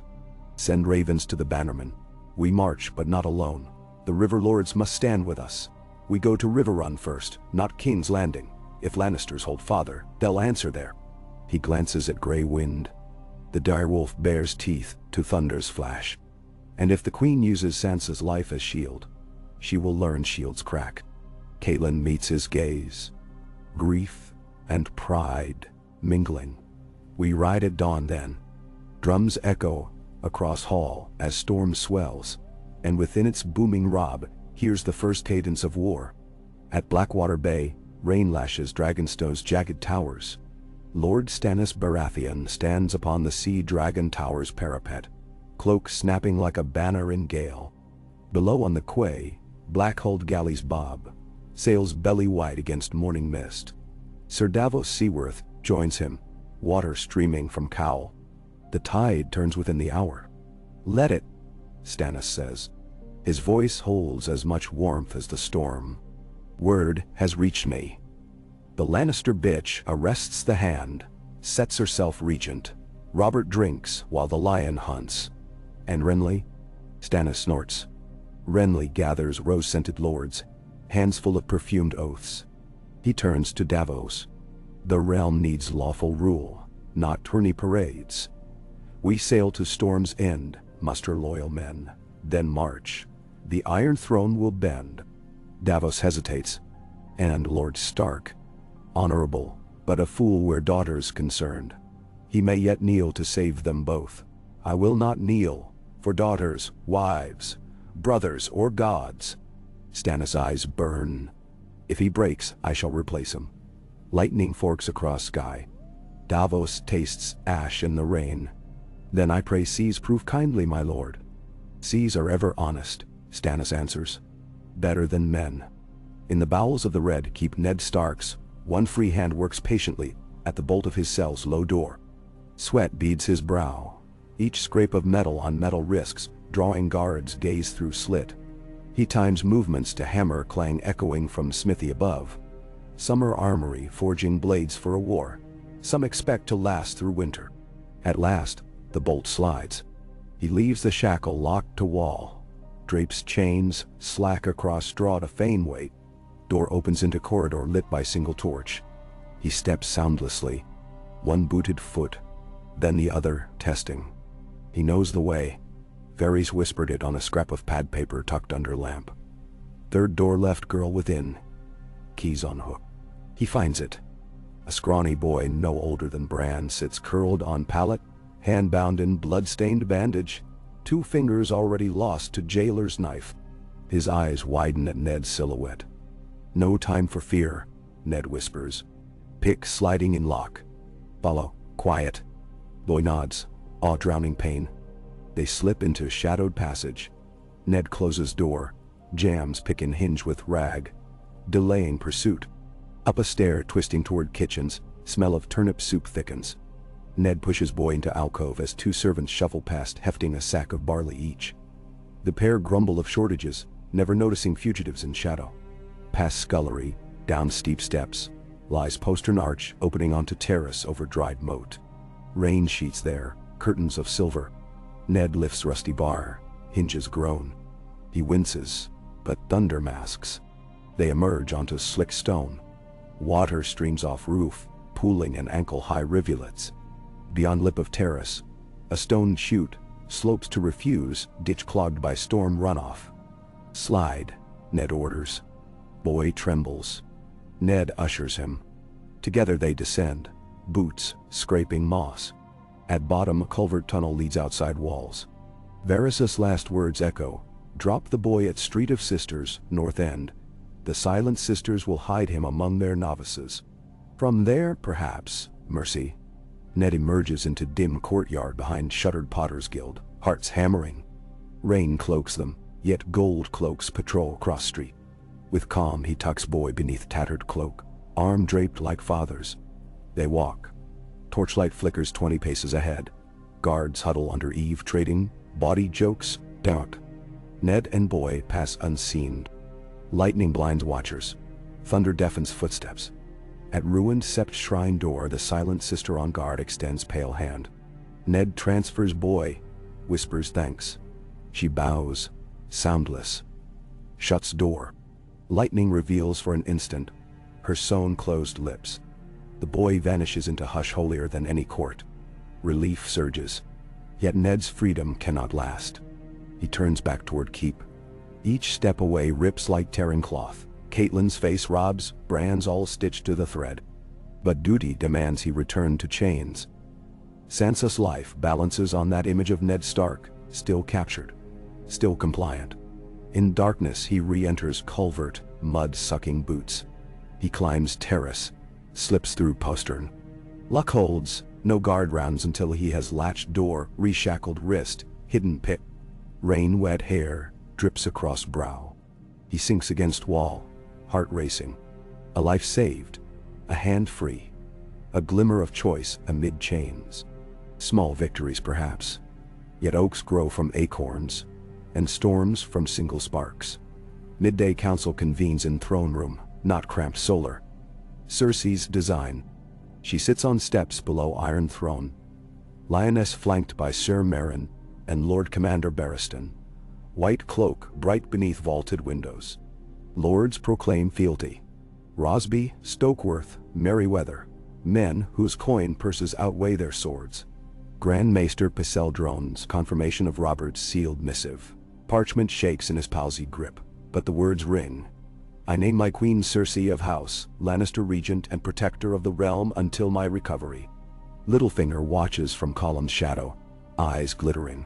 Send ravens to the bannermen. We march, but not alone. The river lords must stand with us. We go to River Run first, not King's Landing. If Lannisters hold Father, they'll answer there. He glances at Grey Wind. The direwolf bares teeth to Thunder's flash. And if the Queen uses Sansa's life as shield, she will learn shields crack. Catelyn meets his gaze. Grief and pride mingling. We ride at dawn then. Drums echo across hall as storm swells, and within its booming Robb hears the first cadence of war. At Blackwater Bay, rain lashes Dragonstone's jagged towers. Lord Stannis Baratheon stands upon the Sea Dragon Tower's parapet, cloak snapping like a banner in gale. Below on the quay, black-hulled galleys bob, sails belly wide against morning mist. Sir Davos Seaworth joins him, water streaming from cowl. The tide turns within the hour. Let it, Stannis says. His voice holds as much warmth as the storm. Word has reached me. The Lannister bitch arrests the hand, sets herself regent. Robert drinks while the lion hunts. And Renly? Stannis snorts. Renly gathers rose-scented lords, hands full of perfumed oaths. He turns to Davos. The realm needs lawful rule, not tourney parades. We sail to Storm's End, muster loyal men, then march. The Iron Throne will bend. Davos hesitates. And Lord Stark. Honorable, but a fool where daughters concerned. He may yet kneel to save them both. I will not kneel, for daughters, wives, brothers, or gods. Stannis' eyes burn. If he breaks, I shall replace him. Lightning forks across sky. Davos tastes ash in the rain. Then I pray seas prove kindly, my lord. Seas are ever honest, Stannis answers. Better than men. In the bowels of the Red keep Ned Starks. One free hand works patiently, at the bolt of his cell's low door. Sweat beads his brow. Each scrape of metal on metal risks, drawing guards gaze through slit. He times movements to hammer clang echoing from smithy above. Some are armory forging blades for a war. Some expect to last through winter. At last, the bolt slides. He leaves the shackle locked to wall. Drapes chains, slack across straw to feign weight. Door opens into corridor lit by single torch. He steps soundlessly. One booted foot, then the other, testing. He knows the way. Varys whispered it on a scrap of pad paper tucked under lamp. Third door left, girl within. Keys on hook. He finds it. A scrawny boy no older than Bran sits curled on pallet, hand bound in blood-stained bandage, 2 fingers already lost to jailer's knife. His eyes widen at Ned's silhouette. No time for fear, Ned whispers. Pick sliding in lock. Follow, quiet. Boy nods, awe-drowning pain. They slip into shadowed passage. Ned closes door, jams pick and hinge with rag, delaying pursuit. Up a stair twisting toward kitchens, smell of turnip soup thickens. Ned pushes boy into alcove as 2 servants shuffle past hefting a sack of barley each. The pair grumble of shortages, never noticing fugitives in shadow. Past scullery, down steep steps, lies postern arch opening onto terrace over dried moat. Rain sheets there, curtains of silver. Ned lifts rusty bar, hinges groan. He winces, but thunder masks. They emerge onto slick stone. Water streams off roof, pooling in ankle-high rivulets. Beyond lip of terrace, a stone chute slopes to refuse, ditch clogged by storm runoff. Slide, Ned orders. Boy trembles. Ned ushers him. Together they descend, boots scraping moss. At bottom a culvert tunnel leads outside walls. Varys' last words echo, drop the boy at Street of Sisters, North End. The silent sisters will hide him among their novices. From there, perhaps, mercy. Ned emerges into dim courtyard behind shuttered Potter's Guild, hearts hammering. Rain cloaks them, yet gold cloaks patrol cross street. With calm he tucks boy beneath tattered cloak, arm draped like father's. They walk. Torchlight flickers 20 paces ahead. Guards huddle under eave trading, body jokes, doubt. Ned and boy pass unseen. Lightning blinds watchers. Thunder deafens footsteps. At ruined sept shrine door the silent sister on guard extends pale hand. Ned transfers boy, whispers thanks. She bows, soundless. Shuts door. Lightning reveals for an instant her sewn closed lips. The boy vanishes into hush holier than any court. Relief surges. Yet Ned's freedom cannot last. He turns back toward keep. Each step away rips like tearing cloth. Catelyn's face robs, Bran's all stitched to the thread. But duty demands he return to chains. Sansa's life balances on that image of Ned Stark, still captured, still compliant. In darkness he re-enters culvert, mud-sucking boots. He climbs terrace, slips through postern. Luck holds, no guard rounds until he has latched door, reshackled wrist, hidden pick. Rain-wet hair drips across brow. He sinks against wall, heart racing. A life saved, a hand free, a glimmer of choice amid chains. Small victories perhaps, yet oaks grow from acorns, and storms from single sparks. Midday council convenes in throne room, not cramped solar. Cersei's design. She sits on steps below Iron Throne. Lioness flanked by Sir Meryn and Lord Commander Barristan. White cloak bright beneath vaulted windows. Lords proclaim fealty. Rosby, Stokeworth, Merryweather, men whose coin purses outweigh their swords. Grand Maester Pyceldrone's confirmation of Robert's sealed missive. Parchment shakes in his palsied grip, but the words ring. I name my queen Cersei of House, Lannister regent and protector of the realm until my recovery. Littlefinger watches from column's shadow, eyes glittering.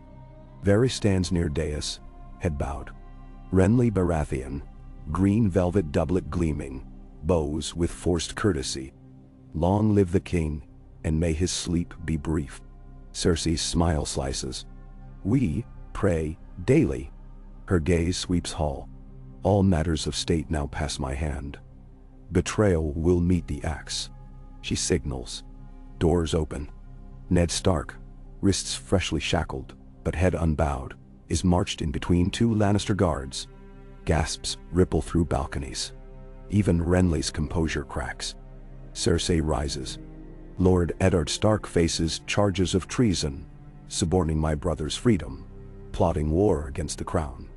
Varys stands near dais, head bowed. Renly Baratheon, green velvet doublet gleaming, bows with forced courtesy. Long live the king, and may his sleep be brief. Cersei's smile slices. We pray daily. Her gaze sweeps hall. All matters of state now pass my hand. Betrayal will meet the axe. She signals, Doors open. Ned Stark, wrists freshly shackled, but head unbowed, is marched in between two Lannister guards. Gasps ripple through balconies. Even Renly's composure cracks. Cersei rises. Lord Eddard Stark faces charges of treason, suborning my brother's freedom, plotting war against the crown.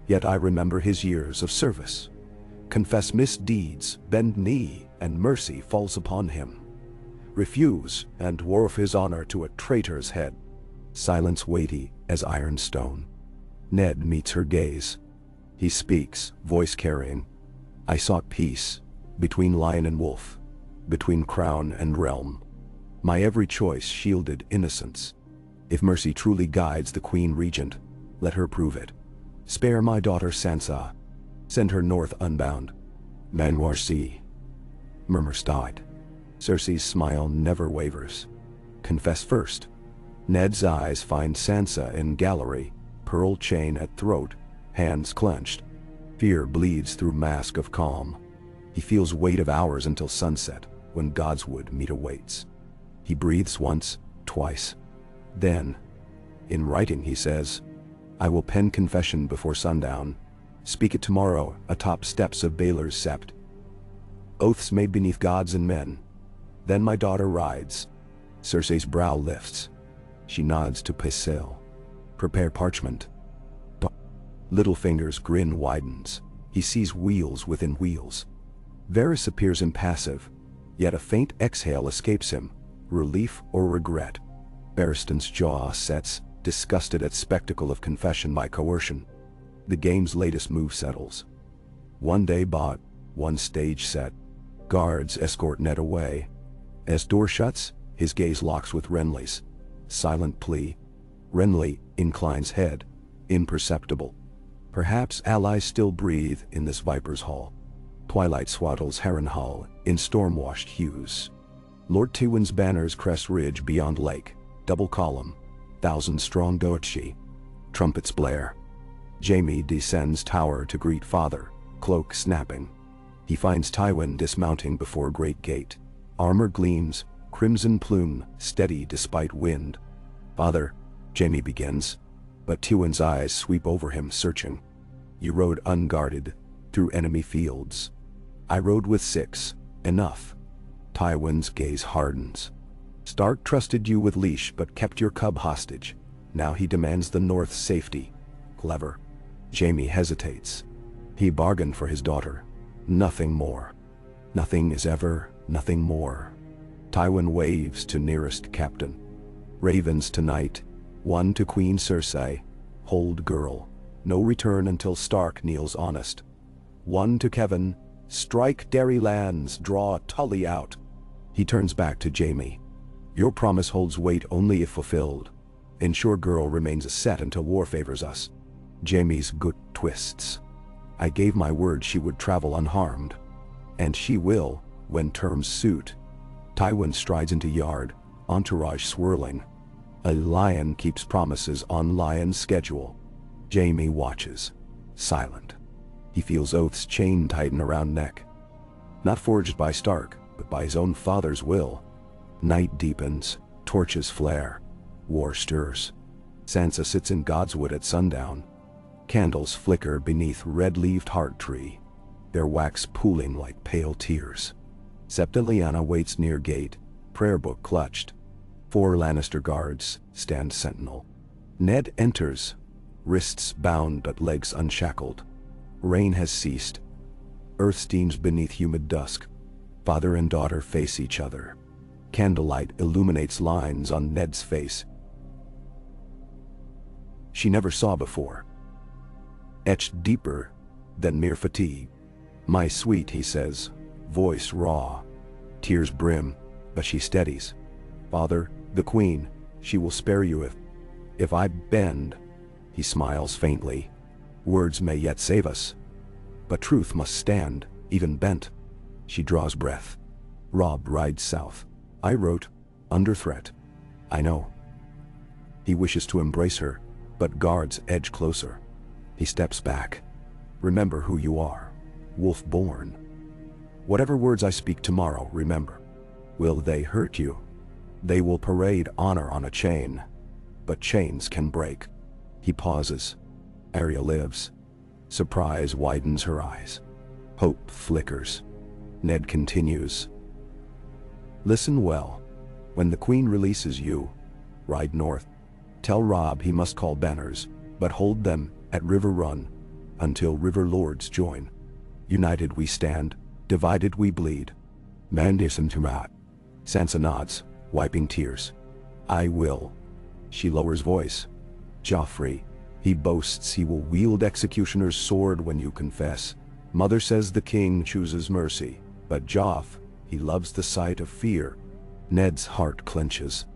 Yet I remember his years of service. Confess misdeeds, bend knee, and mercy falls upon him. Refuse, and dwarf his honor to a traitor's head. Silence weighty as iron stone. Ned meets her gaze. He speaks, voice carrying. I sought peace, between lion and wolf, between crown and realm. My every choice shielded innocence. If mercy truly guides the Queen Regent, let her prove it. Spare my daughter Sansa. Send her north unbound. Manwarsi. Murmurs died. Cersei's smile never wavers. Confess first. Ned's eyes find Sansa in gallery, pearl chain at throat, hands clenched. Fear bleeds through mask of calm. He feels weight of hours until sunset, when Godswood meet awaits. He breathes once, twice. Then, in writing he says, I will pen confession before sundown. Speak it tomorrow atop steps of Baelor's sept. Oaths made beneath gods and men. Then my daughter rides. Cersei's brow lifts. She nods to Pycelle. Prepare parchment. Littlefinger's grin widens. He sees wheels within wheels. Varys appears impassive, yet a faint exhale escapes him, relief or regret. Barristan's jaw sets, disgusted at spectacle of confession by coercion. The game's latest move settles. One day bought, one stage set. Guards escort Ned away. As door shuts, his gaze locks with Renly's. Silent plea. Renly inclines head, imperceptible. Perhaps allies still breathe in this Viper's Hall. Twilight swaddles Harrenhal in storm-washed hues. Lord Tywin's banners crest ridge beyond lake, double column, 1,000-strong Doetshi. Trumpets blare. Jaime descends tower to greet father, cloak snapping. He finds Tywin dismounting before great gate. Armor gleams, crimson plume, steady despite wind. Father, Jaime begins, but Tywin's eyes sweep over him searching. You rode unguarded, through enemy fields. I rode with 6, enough. Tywin's gaze hardens. Stark trusted you with leash but kept your cub hostage. Now he demands the North's safety. Clever. Jaime hesitates. He bargained for his daughter. Nothing more. Nothing is ever, nothing more. Tywin waves to nearest captain. Ravens tonight, one to Queen Cersei. Hold girl. No return until Stark kneels honest. One to Kevin. Strike Derry lands, draw Tully out. He turns back to Jaime. Your promise holds weight only if fulfilled. Ensure girl remains a set until war favors us. Jaime's gut twists. I gave my word she would travel unharmed. And she will, when terms suit. Tywin strides into yard, entourage swirling. A lion keeps promises on lion's schedule. Jaime watches, silent. He feels oath's chain tighten around neck. Not forged by Stark, but by his own father's will. Night deepens, torches flare. War stirs. Sansa sits in Godswood at sundown. Candles flicker beneath red-leaved heart tree, their wax pooling like pale tears. Septa Lyanna waits near gate, prayer book clutched. 4 Lannister guards stand sentinel. Ned enters, wrists bound but legs unshackled. Rain has ceased. Earth steams beneath humid dusk. Father and daughter face each other. Candlelight illuminates lines on Ned's face she never saw before. Etched deeper than mere fatigue. My sweet, he says, voice raw. Tears brim, but she steadies. Father, the Queen, she will spare you if I bend. He smiles faintly. Words may yet save us. But truth must stand, even bent. She draws breath. Robb rides south. I wrote, under threat. I know. He wishes to embrace her, but guards edge closer. He steps back. Remember who you are. Wolf-born. Whatever words I speak tomorrow, remember. Will they hurt you? They will parade honor on a chain. But chains can break. He pauses. Arya lives. Surprise widens her eyes. Hope flickers. Ned continues. Listen well. When the Queen releases you, ride north. Tell Robb he must call banners, but hold them at River Run until River Lords join. United we stand, divided we bleed. Mandism Tirat. Sansa nods, wiping tears. I will. She lowers voice. Joffrey, he boasts he will wield executioner's sword when you confess. Mother says the king chooses mercy, but Joff, he loves the sight of fear. Ned's heart clenches.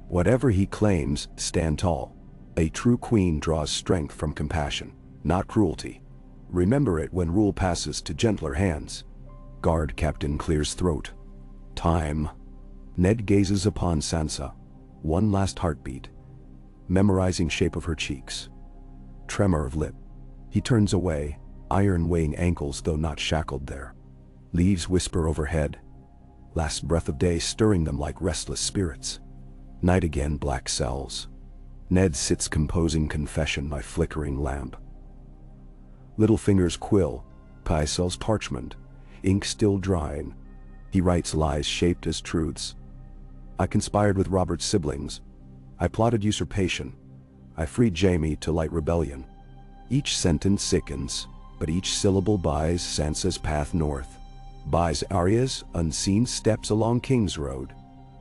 Whatever he claims, stand tall. A true queen draws strength from compassion, not cruelty. Remember it when rule passes to gentler hands. Guard captain clears throat. Time. Ned gazes upon Sansa. One last heartbeat. Memorizing shape of her cheeks. Tremor of lip. He turns away, iron weighing ankles though not shackled there. Leaves whisper overhead. Last breath of day stirring them like restless spirits. Night again, black cells. Ned sits composing confession by flickering lamp. Little fingers quill, Pycel's parchment, ink still drying. He writes lies shaped as truths. I conspired with Robert's siblings. I plotted usurpation. I freed Jaime to light rebellion. Each sentence sickens, but each syllable buys Sansa's path north. Buys Arya's unseen steps along King's Road.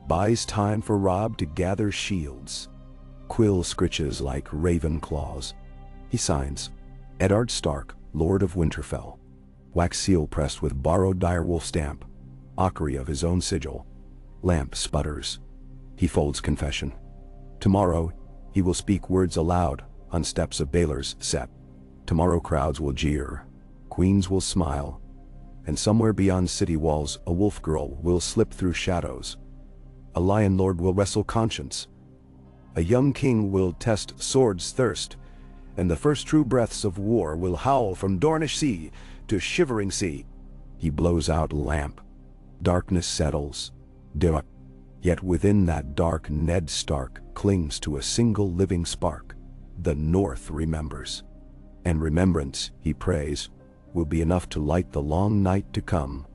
Buys time for Robb to gather shields. Quill scritches like raven claws. He signs. Eddard Stark, Lord of Winterfell. Wax seal pressed with borrowed direwolf stamp. Mockery of his own sigil. Lamp sputters. He folds confession. Tomorrow, he will speak words aloud on steps of Baelor's Sept. Tomorrow crowds will jeer. Queens will smile. And somewhere beyond city walls, a wolf girl will slip through shadows. A lion lord will wrestle conscience. A young king will test sword's thirst. And the first true breaths of war will howl from Dornish sea to shivering sea. He blows out lamp. Darkness settles. Dark. Yet within that dark Ned Stark clings to a single living spark. The North remembers. And remembrance, he prays, will be enough to light the long night to come.